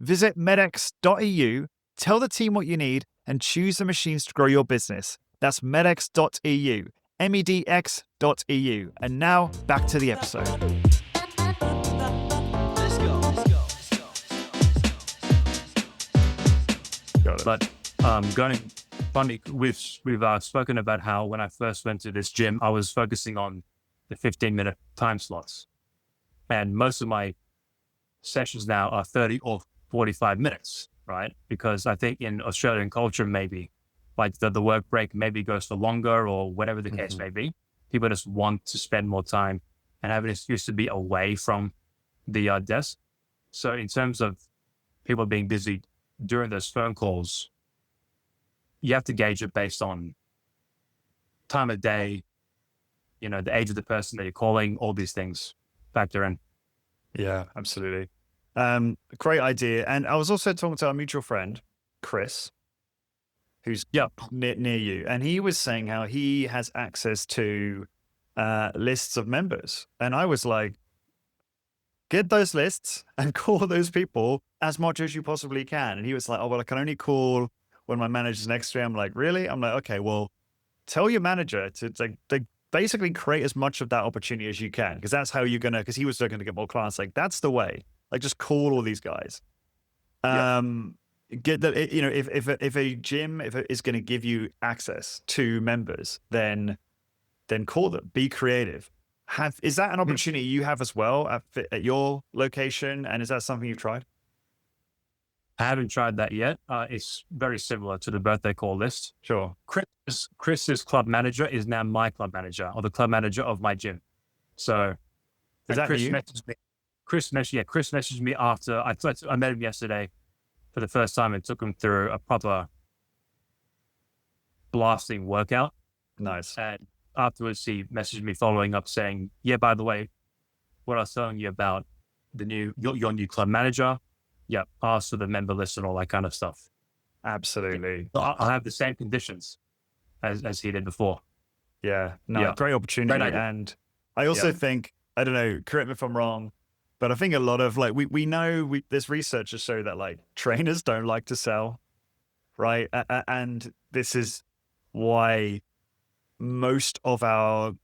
Visit medx.eu, tell the team what you need, and choose the machines to grow your business. That's medx.eu, medx.eu. And now, back to the episode. But funny, we've spoken about how when I first went to this gym, I was focusing on the 15-minute time slots. And most of my sessions now are 30 or 45 minutes, right? Because I think in Australian culture, maybe like the work break maybe goes for longer or whatever the case may be. People just want to spend more time and have an excuse to be away from the desk. So in terms of people being busy during those phone calls, you have to gauge it based on time of day, the age of the person that you're calling, all these things factor in. Yeah, absolutely. Great idea. And I was also talking to our mutual friend, Chris, who's near you. And he was saying how he has access to lists of members. And I was like, get those lists and call those people as much as you possibly can. And he was like, oh, well, I can only call when my manager's next to me. I'm like, really? I'm like, okay, well, tell your manager to basically create as much of that opportunity as you can. Cause that's how you're going to, cause he was looking to get more clients. Like, that's the way. Like, just call all these guys. Get that, if a gym, if it is going to give you access to members, then call them, be creative. Is that an opportunity you have as well at your location? And is that something you've tried? I haven't tried that yet. It's very similar to the birthday call list. Sure. Chris's club manager is now my club manager, or the club manager of my gym. So is that Chris you? Chris messaged me after I met him yesterday for the first time and took him through a proper blasting workout. Nice. And afterwards, he messaged me following up saying, yeah, by the way, what I was telling you about your new club manager. Yeah, ask for the member list and all that kind of stuff. Absolutely. I'll have the same conditions as he did before. Yeah, no, great opportunity. Great idea. And I also think, I don't know, correct me if I'm wrong, but I think a lot of we know there's research to show that like trainers don't like to sell, right? And this is why most of our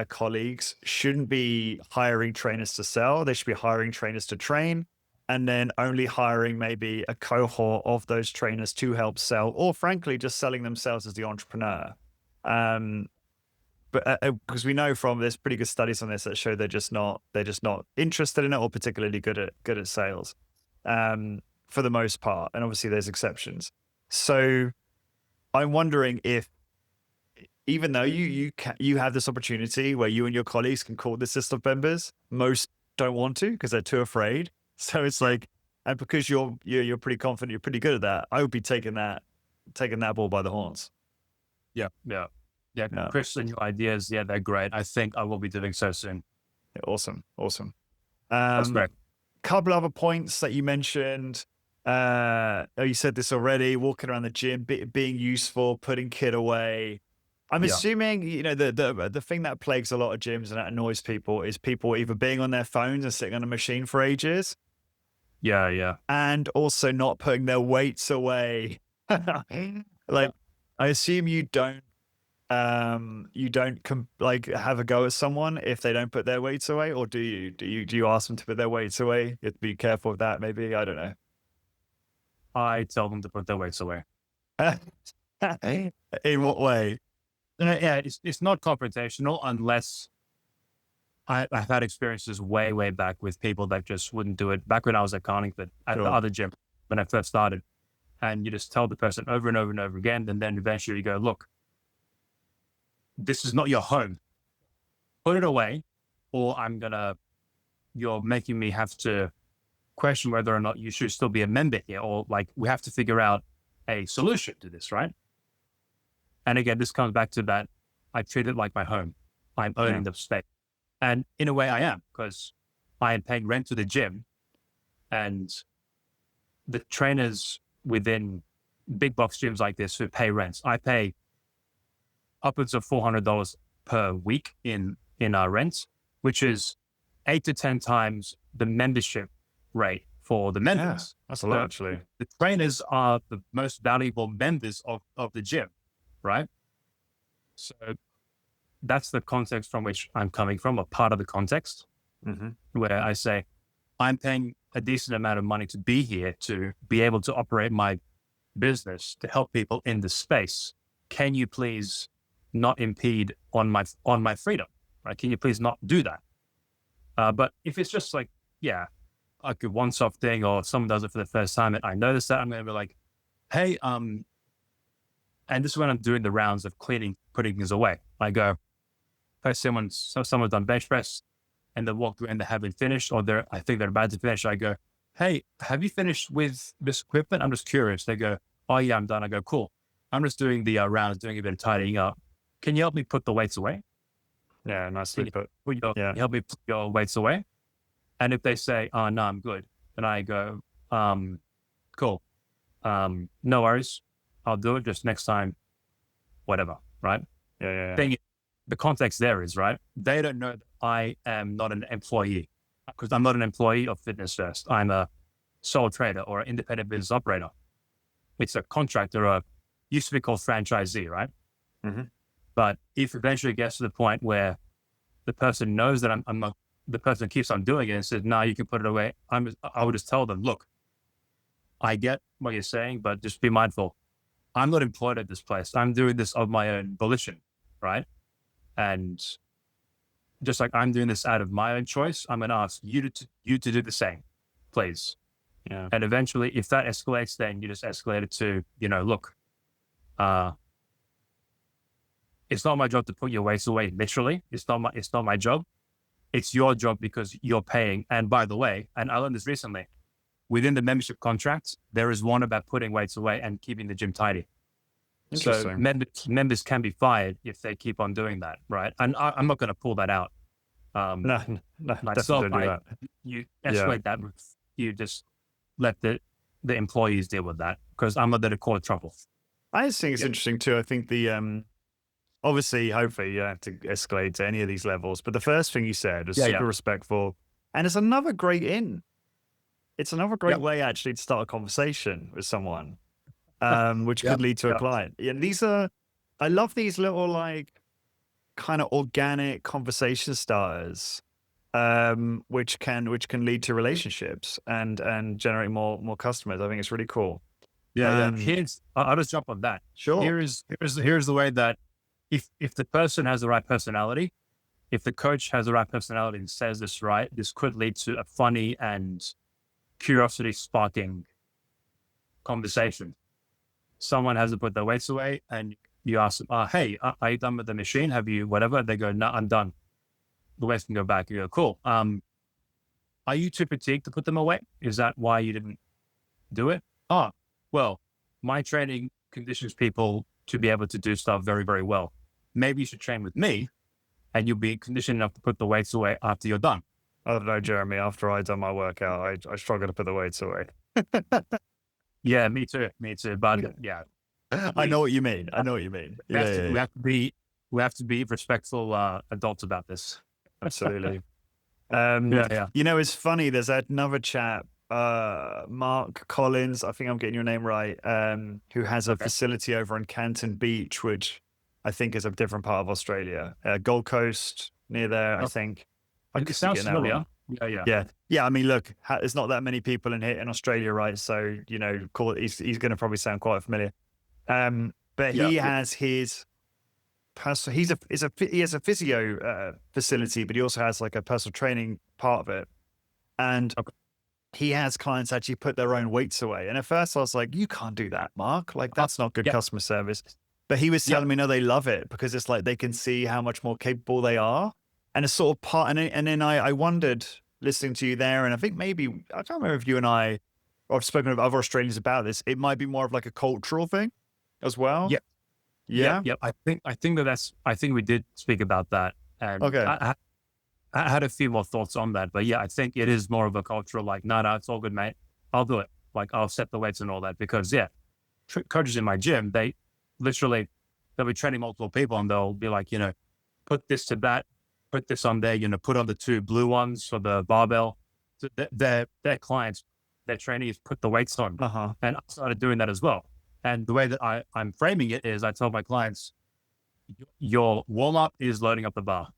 colleagues shouldn't be hiring trainers to sell. They should be hiring trainers to train, and then only hiring maybe a cohort of those trainers to help sell, or frankly, just selling themselves as the entrepreneur. But because we know from there's pretty good studies on this that show they're just not interested in it or particularly good at sales, for the most part. And obviously there's exceptions. So I'm wondering if, even though you have this opportunity where you and your colleagues can call this list of members, most don't want to because they're too afraid. So it's like, and because you're pretty confident, you're pretty good at that, I would be taking that bull by the horns. Yeah. Chris and your ideas, they're great. I think I will be doing so soon. Yeah, awesome. That's great. Couple other points that you mentioned. You said this already, walking around the gym, being useful, putting kit away. I'm assuming, the thing that plagues a lot of gyms and that annoys people is people either being on their phones and sitting on a machine for ages. Yeah. And also not putting their weights away. Like, I assume you don't have a go at someone if they don't put their weights away, or do you ask them to put their weights away? You have to be careful of that, maybe. I don't know. I tell them to put their weights away. In what way? Yeah, it's not confrontational unless I've had experiences way back with people that just wouldn't do it. Back when I was at Carningford at the other gym when I first started, and you just tell the person over and over and over again, and then eventually you go, look, this is not your home. Put it away, or you're making me have to question whether or not you should still be a member here, or like we have to figure out a solution to this, right? And again, this comes back to that I treat it like my home. I'm owning the space. And in a way I am, because I am paying rent to the gym, and the trainers within big box gyms like this who pay rents, I pay upwards of $400 per week in our rent, which is 8 to 10 times the membership rate for the members. Yeah, that's a lot, actually. The trainers are the most valuable members of the gym, right? So that's the context from which I'm coming from, a part of the context, where I say, I'm paying a decent amount of money to be here, to be able to operate my business, to help people in the space. Can you please not impede on my freedom, right? Can you please not do that? But if it's just like, like a once-off thing, or someone does it for the first time and I notice that, I'm going to be like, hey, and this is when I'm doing the rounds of cleaning, putting things away. I go, if someone's done bench press and they walk through and they haven't finished, or I think they're about to finish, I go, hey, have you finished with this equipment? I'm just curious. They go, oh yeah, I'm done. I go, cool. I'm just doing the rounds, doing a bit of tidying up. Can you help me put the weights away? Yeah, nicely put. Can you help me put your weights away? And if they say, oh no, I'm good, then I go, cool. No worries. I'll do it just next time, whatever. Right. Yeah. The context there is, right, they don't know that I am not an employee, because I'm not an employee of Fitness First. I'm a sole trader or an independent business operator. It's a contractor, or used to be called franchisee, right? Mm-hmm. But if eventually it gets to the point where the person knows that I'm not, the person keeps on doing it and says, no, you can put it away, I would just tell them, look, I get what you're saying, but just be mindful. I'm not employed at this place. I'm doing this of my own volition, right? And just like I'm doing this out of my own choice, I'm going to ask you to do the same, please. Yeah. And eventually, if that escalates, then you just escalate it to, look, it's not my job to put your weights away. Literally, it's not my job. It's your job because you're paying. And by the way, and I learned this recently, within the membership contracts, there is one about putting weights away and keeping the gym tidy. So members can be fired if they keep on doing that, right? And I'm not going to pull that out. No, myself, definitely do that. You escalate that. You just let the employees deal with that, because I'm not there to cause trouble. I just think it's interesting too. I think the obviously, hopefully, you don't have to escalate to any of these levels. But the first thing you said was super respectful, and it's another great in. It's another great way actually to start a conversation with someone, which could lead to a client. And I love these little like kind of organic conversation starters, which can lead to relationships and generate more customers. I think it's really cool. Yeah. I'll just jump on that. Sure. Here's the way that if the person has the right personality, if the coach has the right personality and says this right, this could lead to a funny and curiosity sparking conversation. Someone has to put their weights away and you ask them, hey, are you done with the machine? Have you whatever? They go, no, I'm done. The weights can go back. You go, cool. Are you too fatigued to put them away? Is that why you didn't do it? Well, my training conditions people to be able to do stuff very, very well. Maybe you should train with me and you'll be conditioned enough to put the weights away after you're done. I don't know, Jeremy, after I done my workout, I struggle to put the weights away. Yeah, me too. But yeah. I know what you mean. We have to be respectful adults about this. Absolutely. It's funny. There's another chap, Mark Collins, I think I'm getting your name right, who has a facility over in Canton Beach, which I think is a different part of Australia, Gold Coast near there, I think. It sounds familiar. Yeah. I mean, look, there's not that many people in Australia, right? So, he's going to probably sound quite familiar. But he has his he has a physio facility, but he also has like a personal training part of it. And he has clients actually put their own weights away. And at first I was like, you can't do that, Mark. Like, that's not good customer service. But he was telling me, no, they love it because it's like they can see how much more capable they are. And it's sort of part, and then I wondered, listening to you there, and I think maybe, I don't remember if you and I, or I've spoken with other Australians about this, it might be more of like a cultural thing as well. Yeah. I think we did speak about that. And I had a few more thoughts on that, but I think it is more of a cultural, like, no, it's all good, mate. I'll do it. Like, I'll set the weights and all that, because coaches in my gym, they'll be training multiple people and they'll be like, put this to that, put this on there, put on the 2 blue ones for the barbell. So their clients, their trainees put the weights on. And I started doing that as well. And the way that I'm framing it is I tell my clients, your warm up is loading up the bar.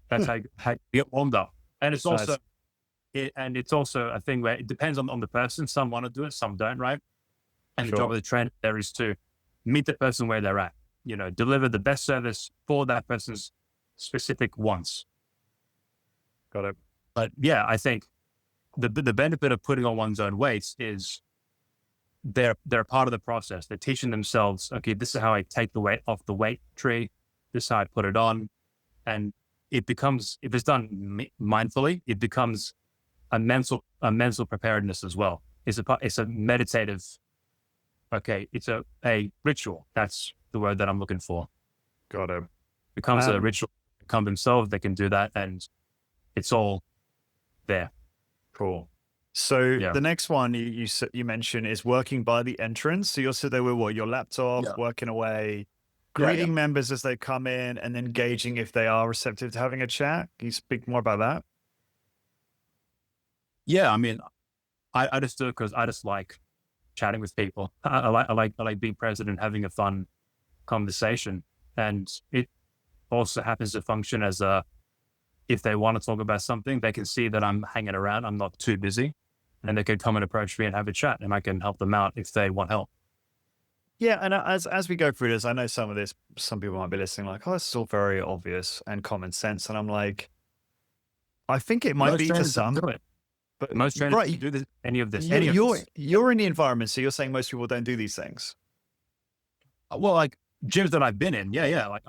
That's how you get warmed up. And it's also, it's also a thing where it depends on the person. Some want to do it, some don't, right? And the job of the trainer there is to meet the person where they're at, deliver the best service for that person's specific wants. Got it. But I think the benefit of putting on one's own weights is they're part of the process. They're teaching themselves, okay, this is how I take the weight off the weight tree. This is how I put it on. And it becomes, if it's done mindfully, it becomes a mental preparedness as well. It's a meditative, okay, it's a ritual. That's the word that I'm looking for. Got it. Becomes a ritual. Become themselves, they can do that, and it's all there. Cool. So the next one you mentioned is working by the entrance. So you'll sit there with what, your laptop, working away, greeting members as they come in, and then gauging if they are receptive to having a chat. Can you speak more about that? Yeah, I mean, I just do it because I just like chatting with people. I like being present and having a fun conversation, and it also happens to function as if they want to talk about something, they can see that I'm hanging around, I'm not too busy, and they can come and approach me and have a chat, and I can help them out if they want help. Yeah, and as we go through this, I know some people might be listening like, oh, this is all very obvious and common sense. And I'm like, I think it might be to some, but most trainers do this, any of this. You're in the environment, so you're saying most people don't do these things. Well, like gyms that I've been in, like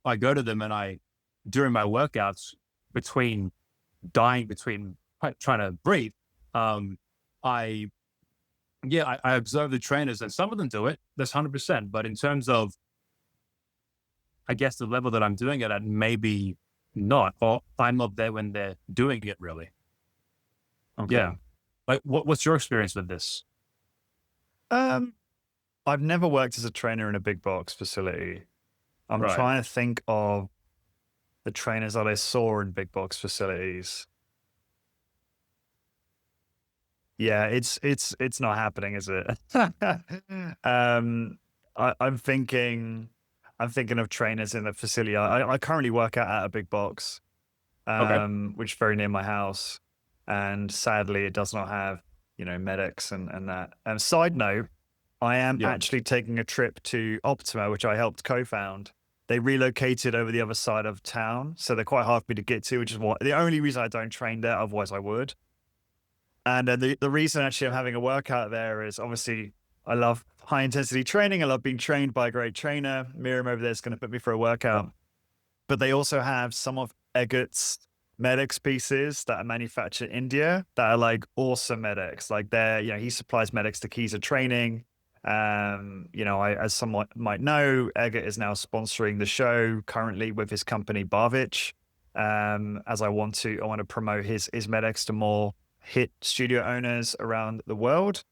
I go to them, and during my workouts, between trying to breathe, I observe the trainers, and some of them do it. That's 100%. But in terms of, I guess, the level that I'm doing it at, maybe not, or I'm not there when they're doing it really. Okay. Yeah. Like, what's your experience with this? I've never worked as a trainer in a big box facility. I'm trying to think of the trainers that I saw in big box facilities. Yeah, it's not happening, is it? I'm thinking of trainers in the facility. I currently work out at a big box, which is very near my house, and sadly, it does not have medics and that. And side note, I am actually taking a trip to Optima, which I helped co-found. They relocated over the other side of town, so they're quite hard for me to get to, which is the only reason I don't train there. Otherwise, I would. And the reason actually I'm having a workout there is obviously I love high intensity training. I love being trained by a great trainer. Miriam over there is going to put me for a workout. But they also have some of Eggert's medics pieces that are manufactured in India that are like awesome medics. Like he supplies medics to Keyser training. As someone might know, Eggert is now sponsoring the show currently with his company Barvich. As I want to promote his medics to more hit studio owners around the world.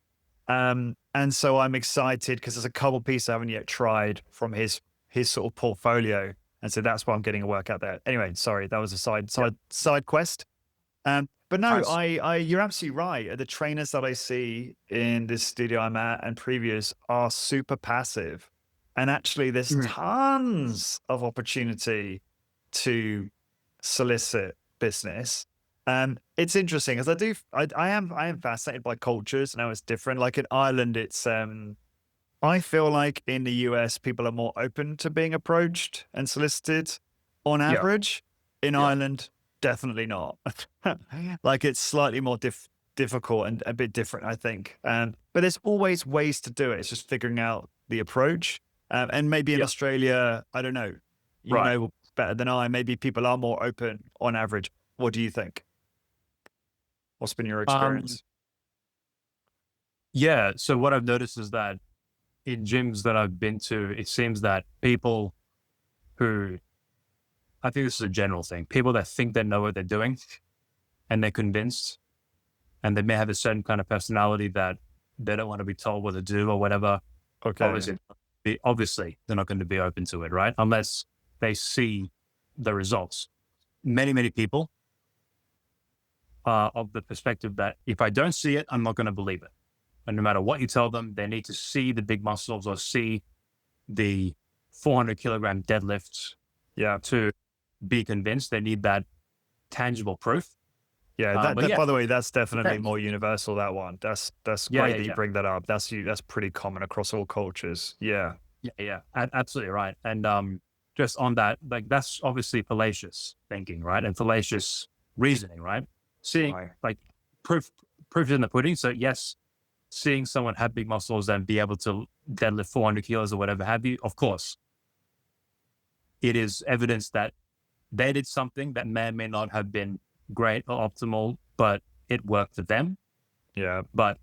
And so I'm excited because there's a couple pieces I haven't yet tried from his sort of portfolio. And so that's why I'm getting a workout there. Anyway, sorry, that was a side quest. But no, nice. You're absolutely right. The trainers that I see in this studio I'm at and previous are super passive. And actually there's tons of opportunity to solicit business. It's interesting as I am fascinated by cultures. Now it's different. Like in Ireland, it's I feel like in the US, people are more open to being approached and solicited on average. In Ireland, definitely not. Like it's slightly more difficult and a bit different, I think. But there's always ways to do it. It's just figuring out the approach. And maybe in Australia, I don't know, you know better than I, maybe people are more open on average. What do you think? What's been your experience? So what I've noticed is that in gyms that I've been to, it seems that people who, I think this is a general thing, people that think they know what they're doing and they're convinced, and they may have a certain kind of personality that they don't want to be told what to do or whatever. Okay. Obviously, they're not going to be open to it, right? Unless they see the results. Many people are of the perspective that if I don't see it, I'm not going to believe it. And no matter what you tell them, they need to see the big muscles or see the 400 kilogram deadlifts to be convinced. They need that tangible proof. By the way, that's definitely more universal, that one. That's great that you bring that up. That's pretty common across all cultures. Yeah. Absolutely right. And just on that, like that's obviously fallacious thinking, right? And fallacious reasoning, right? Seeing like proof is in the pudding. So yes, seeing someone have big muscles and be able to deadlift 400 kilos or whatever have you, of course, it is evidence that they did something that may or may not have been great or optimal, but it worked for them. Yeah. But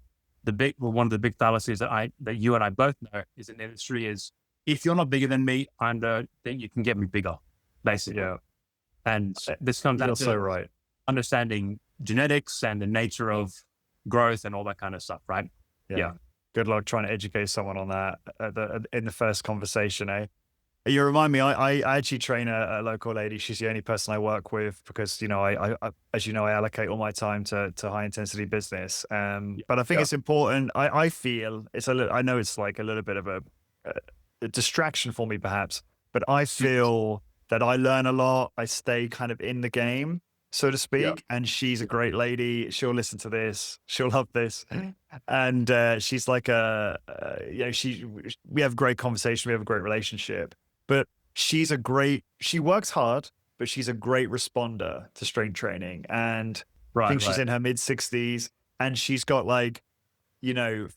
one of the big fallacies that you and I both know is in the industry is, if you're not bigger than me, I don't think you can get me bigger, basically. Yeah. And this comes down You're to so right. understanding genetics and the nature of growth and all that kind of stuff, right? Yeah. Good luck trying to educate someone on that in the first conversation, eh? You remind me, I actually train a local lady. She's the only person I work with because, I as you know, I allocate all my time to high intensity business. But I think it's important. I feel I know it's like a little bit of a distraction for me perhaps, but I feel that I learn a lot. I stay kind of in the game, so to speak. And she's a great lady. She'll listen to this. She'll love this. And she's like we have great conversation. We have a great relationship. But she works hard, but she's a great responder to strength training. And I think she's in her mid-60s, and she's got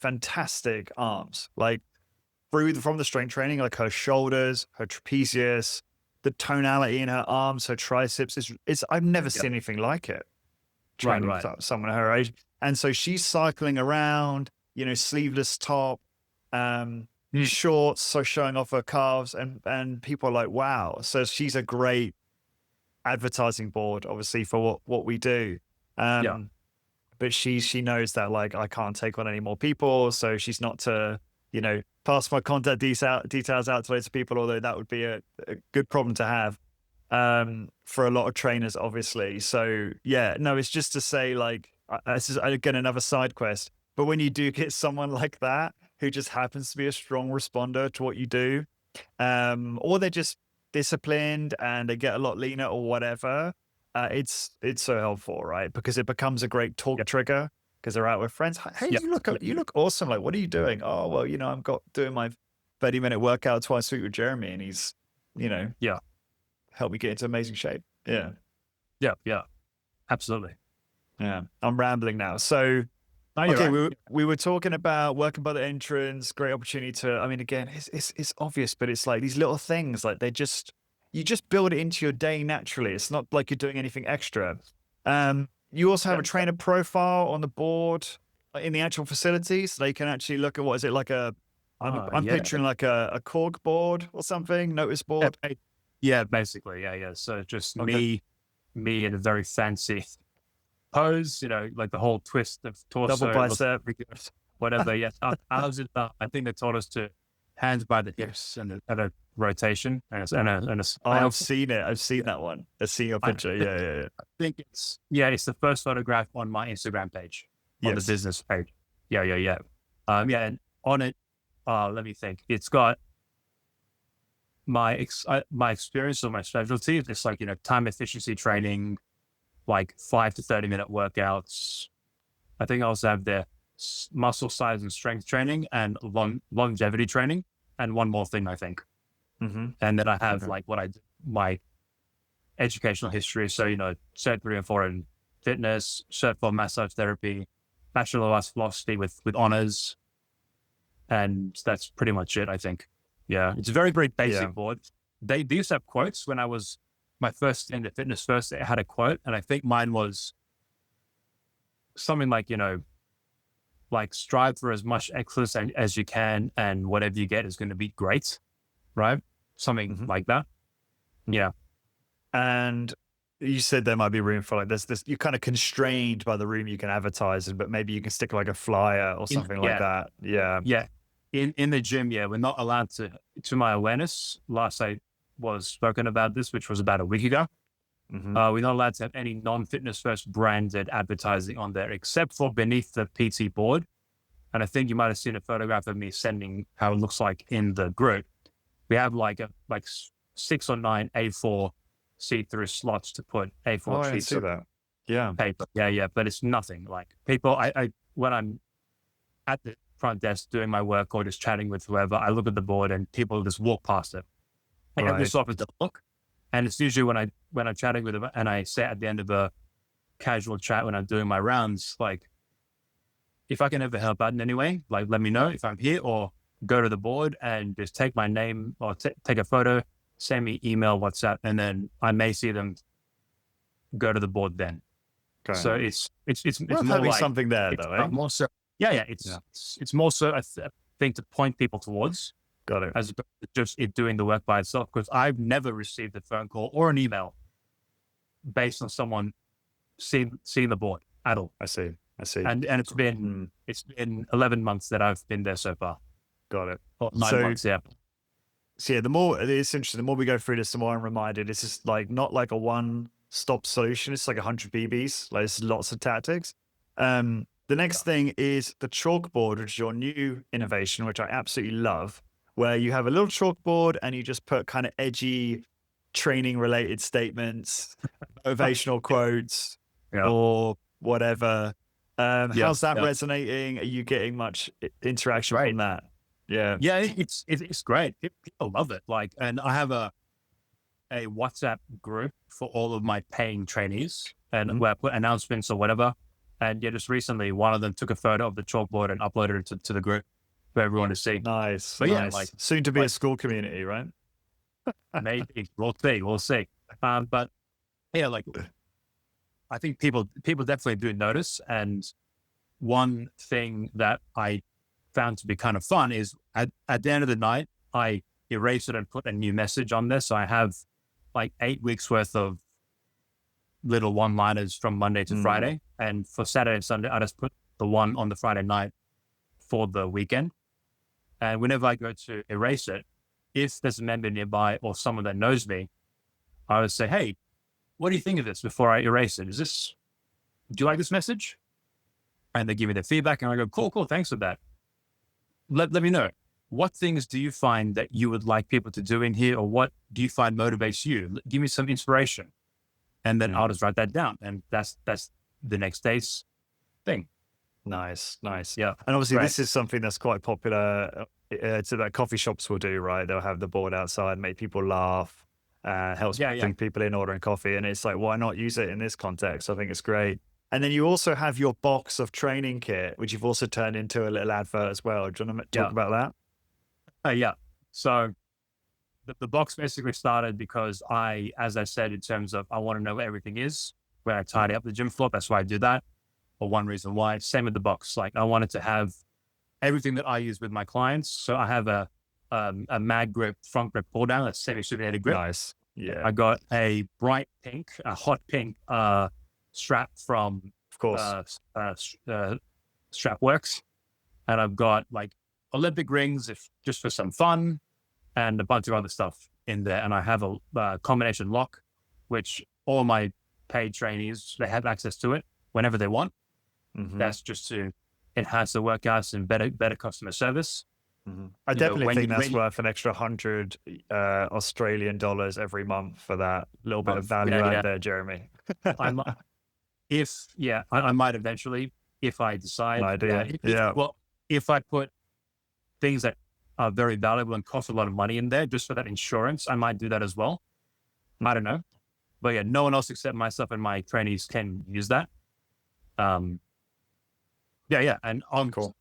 fantastic arms, like from the strength training, like her shoulders, her trapezius, the tonality in her arms, her triceps I've never seen anything like it. Training someone her age. And so she's cycling around, sleeveless top, shorts, so showing off her calves, and people are like, wow. So she's a great advertising board, obviously, for what we do. But she knows that I can't take on any more people, so she's not to pass my contact details out to loads of people, although that would be a good problem to have for a lot of trainers, obviously. So it's just to say, this is again another side quest. But when you do get someone like that who just happens to be a strong responder to what you do, or they're just disciplined and they get a lot leaner or whatever, it's so helpful, right? Because it becomes a great talk trigger because they're out with friends. Hey, you look awesome. Like, what are you doing? Oh, well, I'm doing my 30-minute workout twice a week with Jeremy, and he's, helped me get into amazing shape. Yeah. Yeah. Absolutely. Yeah. I'm rambling now. So, we were talking about working by the entrance, great opportunity to, again, it's obvious, but it's like these little things, like you just build it into your day naturally. It's not like you're doing anything extra. You also have a trainer profile on the board in the actual facility, so they can actually look at, what is it, like I'm picturing like a cork board or something, notice board. Yeah, basically. Yeah. So just me in a very fancy pose, like the whole twist of torso, double bicep, whatever. Yes. I think they taught us to hands by the hips and a rotation and I've seen it. I've seen that one. I've seen your picture. Yeah. I think it's the first photograph on my Instagram page, on the business page. Yeah. And on it, let me think. It's got my experience or my specialty. It's like, time efficiency training, like 5 to 30-minute workouts. I think I also have the muscle size and strength training and longevity training, and one more thing, I think. And then I have my educational history. So, Cert 3 and 4 in fitness, Cert 4 massage therapy, Bachelor of Arts philosophy with honors. And that's pretty much it, I think. Yeah. It's a very, very basic board. They used to have quotes when I was my first into fitness first. It had a quote, and I think mine was something like, like strive for as much excellence as you can, and whatever you get is going to be great, right? Something like that. Yeah. And you said there might be room for this. You're kind of constrained by the room you can advertise in, but maybe you can stick like a flyer or something like that. Yeah. Yeah. In the gym, we're not allowed to my awareness. Last I was spoken about this, which was about a week ago. We're not allowed to have any non-fitness first branded advertising on there, except for beneath the PT board. And I think you might have seen a photograph of me sending how it looks like in the group. We have like 6 or 9 A4 see-through slots to put A4 sheets of paper. Yeah. But it's nothing. Like people, I when I'm at the front desk doing my work or just chatting with whoever, I look at the board and people just walk past it. I have this office to look. And it's usually when I'm chatting with them, and I say at the end of a casual chat when I'm doing my rounds, like, if I can ever help out in any way, like, let me know if I'm here, or go to the board and just take my name or take a photo, send me email, WhatsApp, and then I may see them go to the board then. Okay. So it's Worth more having like something there, it's though, eh? more so. Yeah. It's more so a thing to point people towards, Got it. as opposed to just it doing the work by itself. Because I've never received a phone call or an email based on someone seeing the board at all. I see. And it's been 11 months that I've been there so far. Got it. Or 9 months, yeah. So yeah, the more it's interesting, the more we go through this, the more I'm reminded this is like not like a one-stop solution. It's like 100 BBs. Like there's lots of tactics. The next thing is the chalkboard, which is your new innovation, which I absolutely love, where you have a little chalkboard and you just put kind of edgy training-related statements, motivational quotes, or whatever. How's that resonating? Are you getting much interaction from that? Yeah. Yeah, it's great. People love it. Like, and I have a WhatsApp group for all of my paying trainees, and where I put announcements or whatever. And yeah, just recently, one of them took a photo of the chalkboard and uploaded it to the group for everyone to see. Nice. But nice. yeah, like soon to be a school community, right? Maybe we'll see. But yeah, like I think people definitely do notice. And one thing that I found to be kind of fun is at the end of the night, I erase it and put a new message on there. So I have like 8 weeks worth of little one-liners from Monday to Friday. And for Saturday and Sunday, I just put the one on the Friday night for the weekend. And whenever I go to erase it, if there's a member nearby or someone that knows me, I would say, hey, what do you think of this before I erase it? Do you like this message? And they give me their feedback and I go, cool. Thanks for that. Let me know. What things do you find that you would like people to do in here? Or what do you find motivates you? Give me some inspiration. And then I'll just write that down. And that's the next day's thing. Nice. Yeah. And obviously this is something that's quite popular. So that coffee shops will do, right? They'll have the board outside, make people laugh, helps bring people in ordering coffee. And it's like, why not use it in this context? I think it's great. And then you also have your box of training kit, which you've also turned into a little advert as well. Do you want to talk about that? Yeah. So the box basically started because as I said, in terms of I want to know where everything is, where I tidy up the gym floor. That's why I do that. Or one reason why. Same with the box. Like I wanted to have everything that I use with my clients. So I have a mag grip, front grip pull down, a semi-supinated grip. Nice. Yeah. I got a bright pink, a hot pink strap from, of course, Strap Works. And I've got like Olympic rings just for some fun and a bunch of other stuff in there. And I have a combination lock, which all my paid trainees, they have access to it whenever they want. That's just to enhance the workouts and better customer service. I definitely think that's worth an extra 100 Australian dollars every month for that little bit of value out there, Jeremy. I might eventually, if I decide. Well, if I put things that are very valuable and cost a lot of money in there, just for that insurance, I might do that as well. I don't know. But yeah, no one else except myself and my trainees can use that. And cool.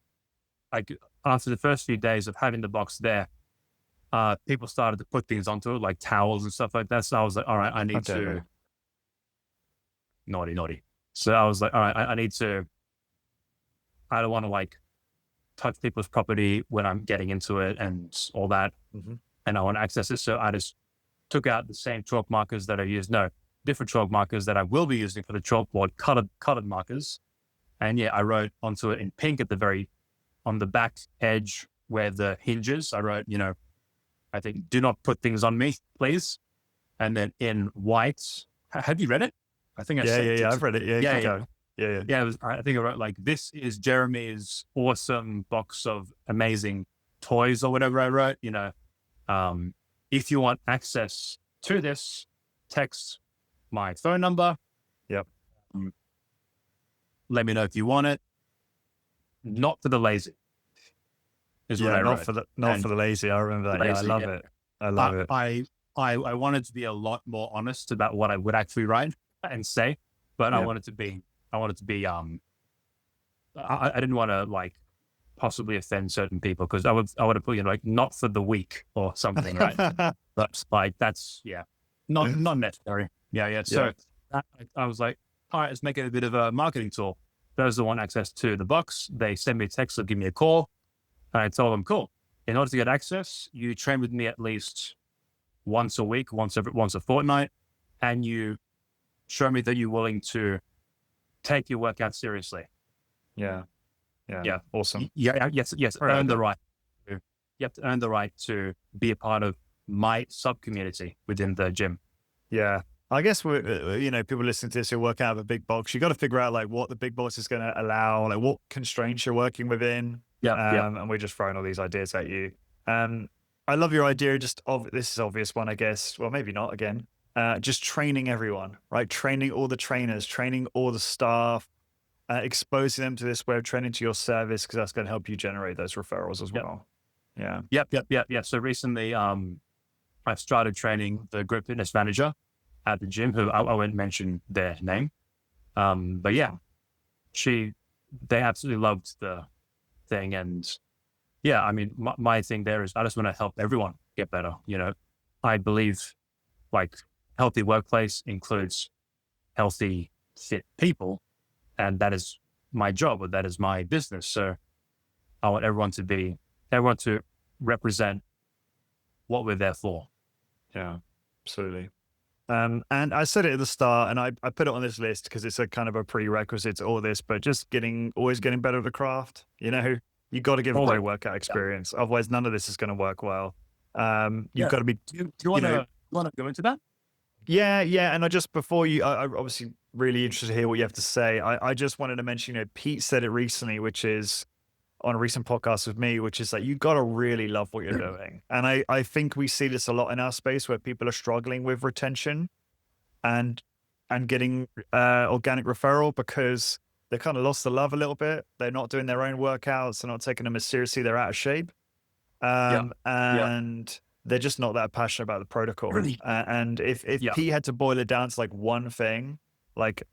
Like after the first few days of having the box there, people started to put things onto it, like towels and stuff like that. So I was like, all right, I need to naughty. So I was like, all right, I don't want to like touch people's property when I'm getting into it and all that. And I want to access it. So I just took out the same chalk markers that I used. No, different chalk markers that I will be using for the chalkboard, colored markers. And yeah, I wrote onto it in pink on the back edge where the hinges, I wrote, I think, do not put things on me, please. And then in white, have you read it? I think I've read it. I think I wrote like, this is Jeremy's awesome box of amazing toys or whatever I wrote, if you want access to this, text my phone number. Yep. Let me know if you want it. Not for the lazy. Is what I wrote. Not for the lazy. I remember that. Lazy, I love it. I love it. I wanted to be a lot more honest about what I would actually write and say, but I wanted to be I didn't want to like possibly offend certain people, because I would have put, like, not for the weak or something, right? But like, that's, not necessary. Yeah. So I was like, all right, let's make it a bit of a marketing tool. Those that want access to the box, they send me a text or give me a call. And I told them, cool. In order to get access, you train with me at least once a week, once a fortnight, and you show me that you're willing to take your workout seriously. Yeah. Awesome. Yes. Earn the right. You have to earn the right to be a part of my sub community within the gym. Yeah. I guess people listening to this who work out of a big box, you got to figure out like what the big box is going to allow, like what constraints you're working within. And we're just throwing all these ideas at you. I love your idea. This is obvious one, I guess. Well, maybe not again. Just training everyone, right? Training all the trainers, training all the staff, exposing them to this way of training to your service, because that's going to help you generate those referrals as well. Yeah. Yep. So recently, I've started training the group fitness manager at the gym, who I won't mention their name. But yeah, they absolutely loved the thing. And yeah, I mean, my thing there is I just want to help everyone get better. I believe like healthy workplace includes healthy, fit people. And that is my job, or that is my business. So I want everyone to represent what we're there for. Yeah, absolutely. And I said it at the start, and I put it on this list because it's a kind of a prerequisite to all this, but just always getting better at the craft. You got to give a great workout experience. Otherwise, none of this is going to work well. You've got to be, do you want to go into that? Yeah. And before you, I obviously really interested to hear what you have to say. I just wanted to mention, Pete said it recently, which is on a recent podcast with me, which is that you got to really love what you're doing. And I think we see this a lot in our space where people are struggling with retention and getting organic referral because they kind of lost the love a little bit. They're not doing their own workouts. They're not taking them as seriously. They're out of shape. And they're just not that passionate about the protocol. And if Pete had to boil it down to like one thing, like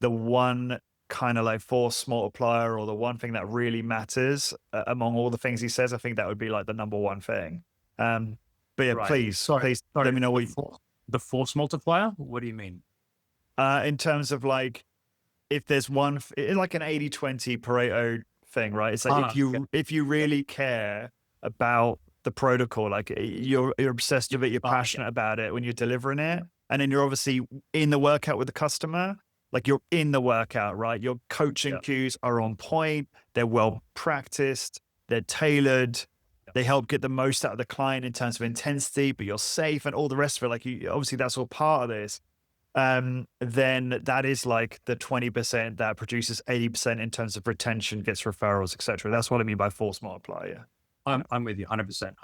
the one kind of like force multiplier, or the one thing that really matters among all the things he says, I think that would be like the number one thing. But yeah, right. please let me know what the force multiplier. What do you mean? In terms of like, if there's one, like an 80-20 Pareto thing, right? It's like if you really care about the protocol, like you're obsessed with it, you're passionate about it when you're delivering it, and then you're obviously in the workout with the customer. Like you're in the workout, right? Your coaching cues are on point. They're well practiced. They're tailored. They help get the most out of the client in terms of intensity, but you're safe and all the rest of it. Like obviously that's all part of this. Then that is like the 20% that produces 80% in terms of retention, gets referrals, etc. That's what I mean by force multiplier. I'm with you 100%.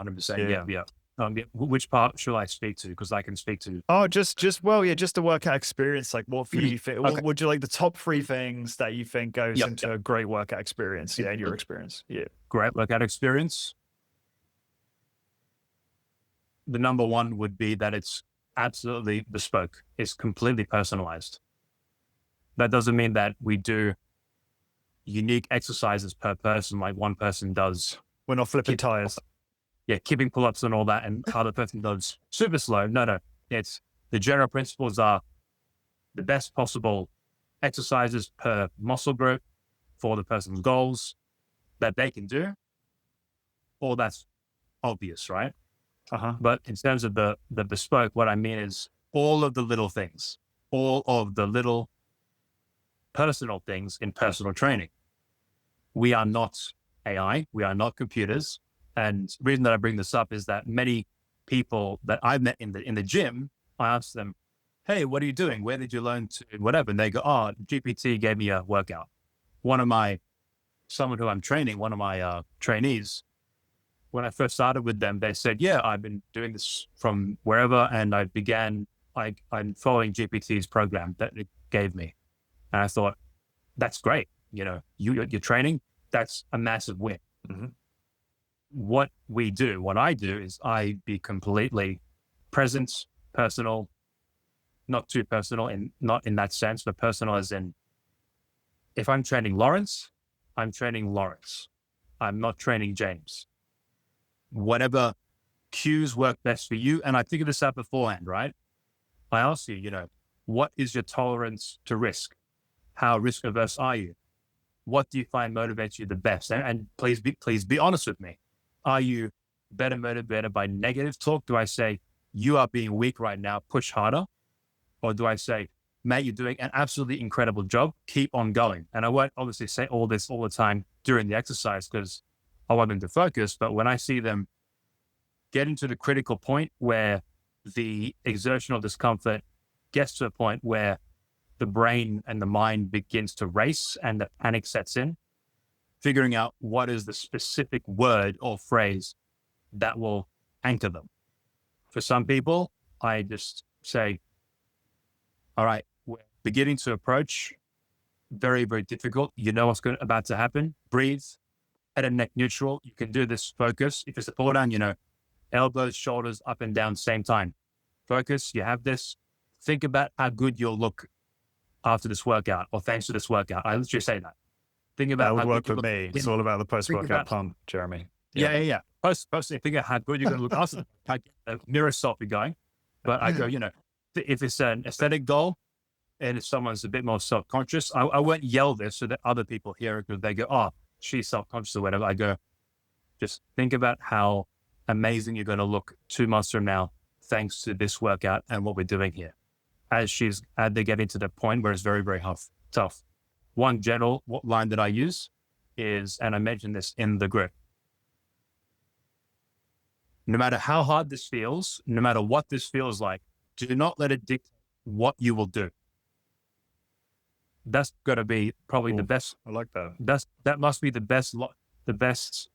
Yeah. Which part should I speak to? Because I can speak to. Oh, just the workout experience. Like, what for you? What would you like the top 3 things that you think goes into a great workout experience? Yeah, in your experience. Yeah, great workout experience. The number one would be that it's absolutely bespoke. It's completely personalized. That doesn't mean that we do unique exercises per person. Like one person does. We're not flipping tires. Keeping pull-ups and all that, and other person does super slow. No. It's the general principles are the best possible exercises per muscle group for the person's goals that they can do. All that's obvious, right? But in terms of the bespoke, what I mean is all of the little things, all of the little personal things in personal training. We are not AI. We are not computers. And the reason that I bring this up is that many people that I've met in the gym, I ask them, hey, what are you doing? Where did you learn to whatever? And they go, oh, GPT gave me a workout. Someone who I'm training, one of my trainees, when I first started with them, they said, yeah, I've been doing this from wherever. And I'm following GPT's program that it gave me. And I thought, that's great. You're training, that's a massive win. What I do is I be completely present, personal, not too personal, and not in that sense, but personal as in, if I'm training Lawrence, I'm training Lawrence. I'm not training James. Whatever cues work best for you. And I figured this out beforehand, right? I ask you, what is your tolerance to risk? How risk averse are you? What do you find motivates you the best? And please be honest with me. Are you better motivated by negative talk? Do I say, you are being weak right now, push harder? Or do I say, mate, you're doing an absolutely incredible job, keep on going? And I won't obviously say all this all the time during the exercise because I want them to focus. But when I see them getting to the critical point where the exertional discomfort gets to a point where the brain and the mind begins to race and the panic sets in, figuring out what is the specific word or phrase that will anchor them. For some people, I just say, all right, we're beginning to approach, very, very difficult. You know what's about to happen. Breathe, head and neck neutral. You can do this, focus. If it's a pull down, elbows, shoulders, up and down, same time. Focus, you have this. Think about how good you'll look after this workout or thanks to this workout. I literally say that. Think about that how would good work with me. It's all about the post-workout pump, Jeremy. Yeah. Personally, think about how good you're going to look after a mirror selfie going. But I go, if it's an aesthetic goal and if someone's a bit more self-conscious, I won't yell this so that other people hear it because they go, oh, she's self-conscious or whatever. I go, just think about how amazing you're going to look 2 months from now, thanks to this workout and what we're doing here. As they get into the point where it's very, very tough. One general line that I use is, and I mentioned this in the group, no matter how hard this feels, no matter what this feels like, do not let it dictate what you will do. That's got to be probably the best. I like that. That must be the best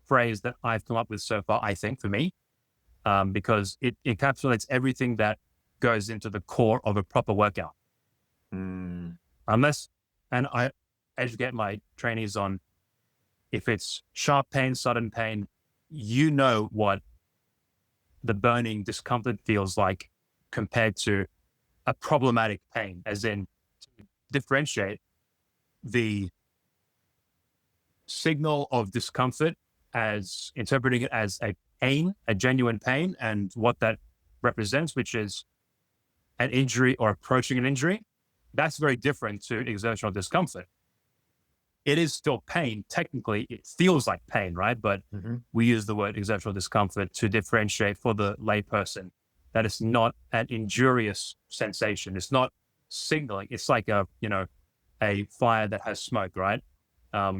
phrase that I've come up with so far, I think, for me, because it encapsulates everything that goes into the core of a proper workout. And I educate my trainees on, if it's sharp pain, sudden pain, what the burning discomfort feels like compared to a problematic pain, as in to differentiate the signal of discomfort as interpreting it as a pain, a genuine pain, and what that represents, which is an injury or approaching an injury. That's very different to exertional discomfort. It is still pain. Technically, it feels like pain, right? But we use the word exertional discomfort to differentiate for the layperson that it's not an injurious sensation. It's not signaling. It's like a fire that has smoke, right? A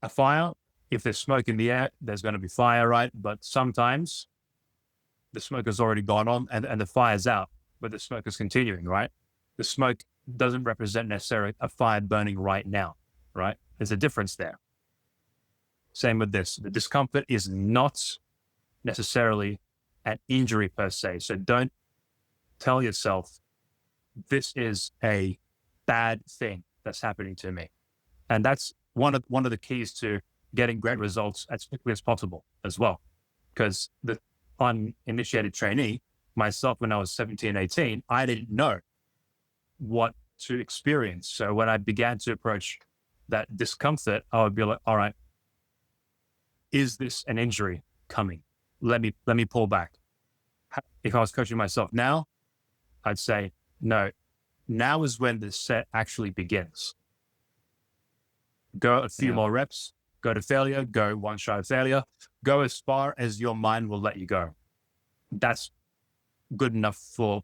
fire, if there's smoke in the air, there's going to be fire, right? But sometimes the smoke has already gone on and the fire's out, but the smoke is continuing, right? The smoke doesn't represent necessarily a fire burning right now, right? There's a difference there. Same with this. The discomfort is not necessarily an injury per se. So don't tell yourself this is a bad thing that's happening to me. And that's one of the keys to getting great results as quickly as possible as well. Because the uninitiated trainee, myself, when I was 17, 18, I didn't know what to experience. So when I began to approach that discomfort, I would be like, all right, is this an injury coming? Let me pull back. If I was coaching myself now, I'd say, no, now is when the set actually begins. Go a few more reps, go to failure, go one shot of failure, go as far as your mind will let you go. That's good enough for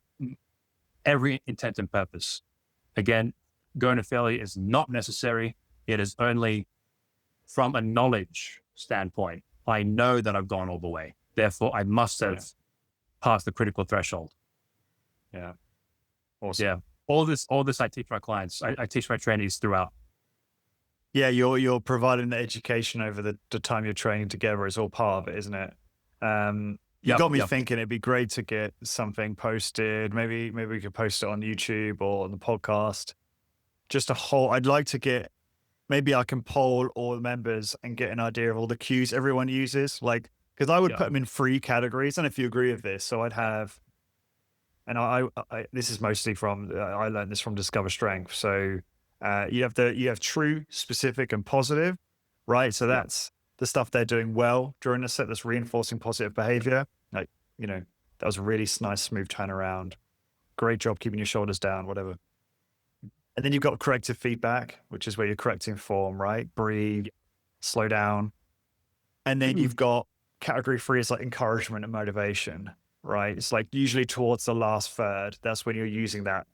every intent and purpose. Again, going to failure is not necessary. It is only from a knowledge standpoint. I know that I've gone all the way. Therefore, I must have passed the critical threshold. Yeah. Awesome. Yeah. All this I teach my clients. I teach my trainees throughout. Yeah, you're providing the education over the time you're training together. It's all part of it, isn't it? You got me thinking it'd be great to get something posted. Maybe we could post it on YouTube or on the podcast. I'd like to get, maybe I can poll all the members and get an idea of all the cues everyone uses. Like, because I would put them in 3 categories. And if you agree with this, so I'd have, and I this is mostly from, I learned this from Discover Strength. So You have true, specific, and positive, right? So that's the stuff they're doing well during the set that's reinforcing positive behavior. Like, that was a really nice, smooth turnaround. Great job keeping your shoulders down, whatever. And then you've got corrective feedback, which is where you're correcting form, right? Breathe, slow down. And then you've got category 3 is like encouragement and motivation, right? It's like usually towards the last third. That's when you're using that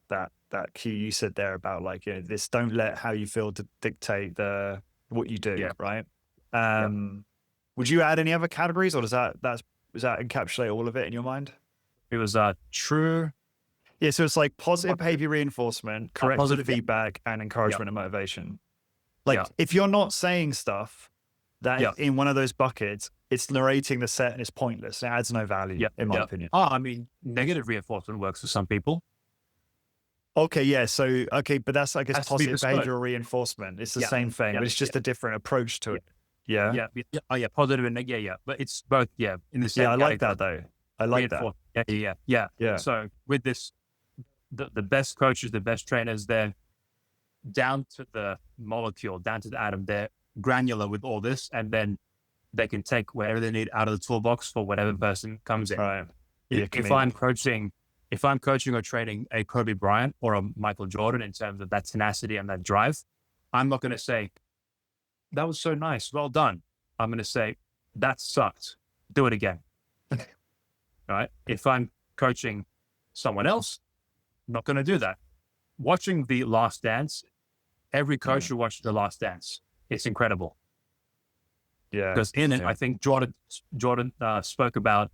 key you said there about like, this, don't let how you feel to dictate what you do, right? Would you add any other categories, or does that encapsulate all of it in your mind? It was true. Yeah, so it's like positive behavior reinforcement, corrective feedback, and encouragement and motivation. Like if you're not saying stuff that in one of those buckets, it's narrating the set and it's pointless. It adds no value, in my opinion. I mean, negative reinforcement works for some people. Okay, yeah. So, but that's, I guess, positive behavioral reinforcement. It's the same thing, but it's just a different approach to it. Yeah. Oh, yeah. Positive and negative. But it's both. Yeah. In the same. I like that though. I like that. Yeah. So with this, the best coaches, the best trainers, they're down to the molecule, down to the atom. They're granular with all this, and then they can take whatever they need out of the toolbox for whatever person comes in. Right. If I'm coaching or training a Kobe Bryant or a Michael Jordan in terms of that tenacity and that drive, I'm not going to say, that was so nice, well done. I'm going to say, that sucked, do it again. Right? If I'm coaching someone else, I'm not going to do that. Watching The Last Dance, every coach should watch The Last Dance. It's incredible. Yeah. Because in it, I think Jordan spoke about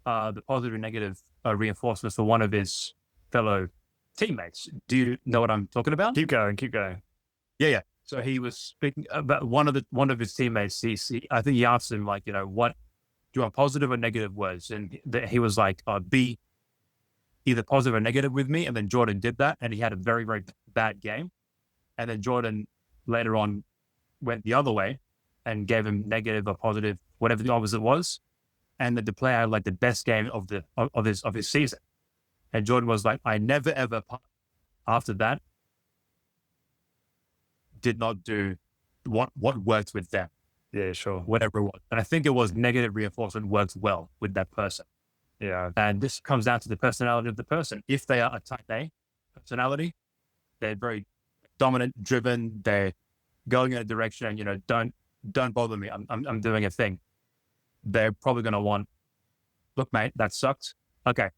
the positive and negative reinforcements for one of his fellow teammates. Do you know what I'm talking about? Keep going. Yeah. So he was speaking about one of his teammates. I think he asked him, like, what do you want, positive or negative words? And he was like, be either positive or negative with me. And then Jordan did that, and he had a very, very bad game. And then Jordan later on went the other way and gave him negative or positive, whatever the opposite was. And the player had like the best game of his season. And Jordan was like, I never ever after that did not do what worked with them. Yeah, sure. Whatever it was. And I think it was negative reinforcement works well with that person. Yeah. And this comes down to the personality of the person. If they are a type A personality, they're very dominant, driven, they're going in a direction and, don't bother me. I'm doing a thing. They're probably going to want, look, mate, that sucked. Okay.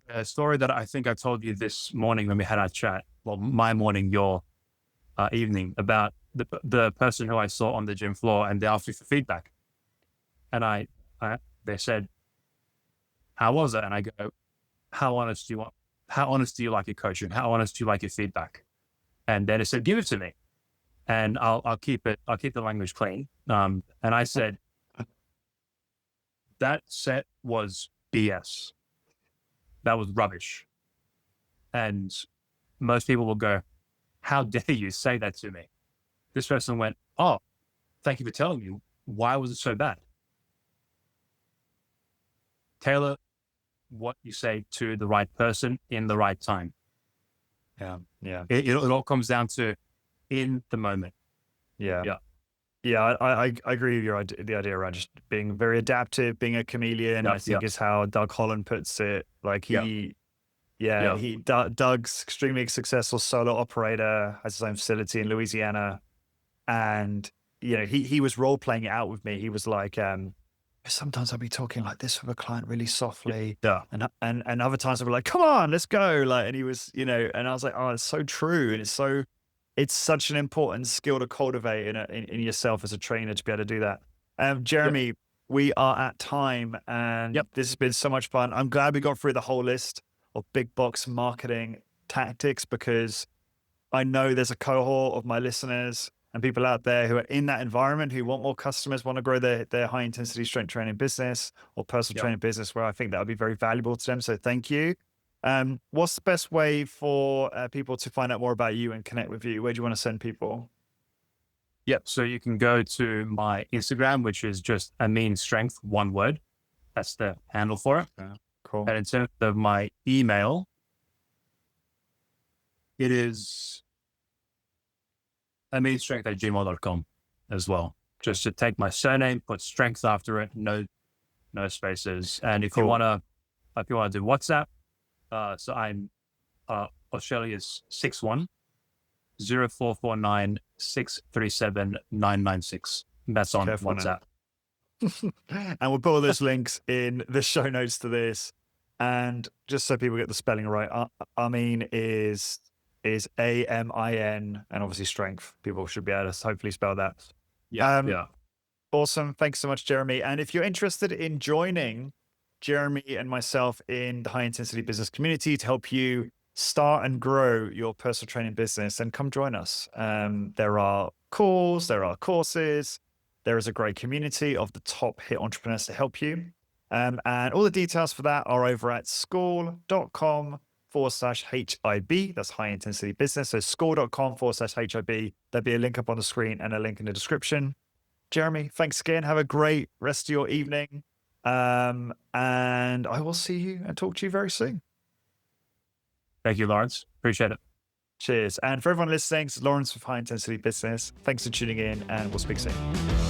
The story that I think I told you this morning when we had our chat, well, my morning, your evening, about the person who I saw on the gym floor, and they asked me for feedback. And they said, how was it? And I go, how honest do you like your coaching? How honest do you like your feedback? And then it said, give it to me. And I'll keep the language clean. And I said, that set was BS. That was rubbish. And most people will go, how dare you say that to me? This person went, oh, thank you for telling me. Why was it so bad? Tailor what you say to the right person in the right time. Yeah. It all comes down to in the moment. Yeah. I agree with the idea around just being very adaptive, being a chameleon. I think is how Doug Holland puts it. Like Doug's extremely successful solo operator, has his own facility in Louisiana, and he was role playing it out with me. He was like, sometimes I'll be talking like this with a client really softly, and other times I'll be like, come on, let's go, like, and he was, and I was like, oh, it's so true, and it's such an important skill to cultivate in yourself as a trainer to be able to do that. Jeremy, we are at time, and this has been so much fun. I'm glad we got through the whole list of big box marketing tactics, because I know there's a cohort of my listeners and people out there who are in that environment, who want more customers, want to grow their high intensity strength training business or personal training business, where I think that would be very valuable to them. So thank you. What's the best way for people to find out more about you and connect with you? Where do you want to send people? So you can go to my Instagram, which is just Amin Strength, one word. That's the handle for it. Cool. And in terms of my email, it is aminstrength@gmail.com as well. Just to take my surname, put strength after it, no spaces. And if you wanna do WhatsApp, so I'm Australia's 61-0449-637-996. That's on WhatsApp. And we'll put all those links in the show notes to this. And just so people get the spelling right, Amin is Amin, and obviously strength. People should be able to hopefully spell that. Yeah. Awesome. Thanks so much, Jeremy. And if you're interested in joining Jeremy and myself in the high intensity business community to help you start and grow your personal training business, then come join us. There are calls, there are courses, there is a great community of the top hit entrepreneurs to help you. And all the details for that are over at school.com/HIB. That's high intensity business. So school.com/HIB. There'll be a link up on the screen and a link in the description. Jeremy, thanks again. Have a great rest of your evening. And I will see you and talk to you very soon. Thank you, Lawrence. Appreciate it. Cheers. And for everyone listening, this is Lawrence with High Intensity Business. Thanks for tuning in, and we'll speak soon.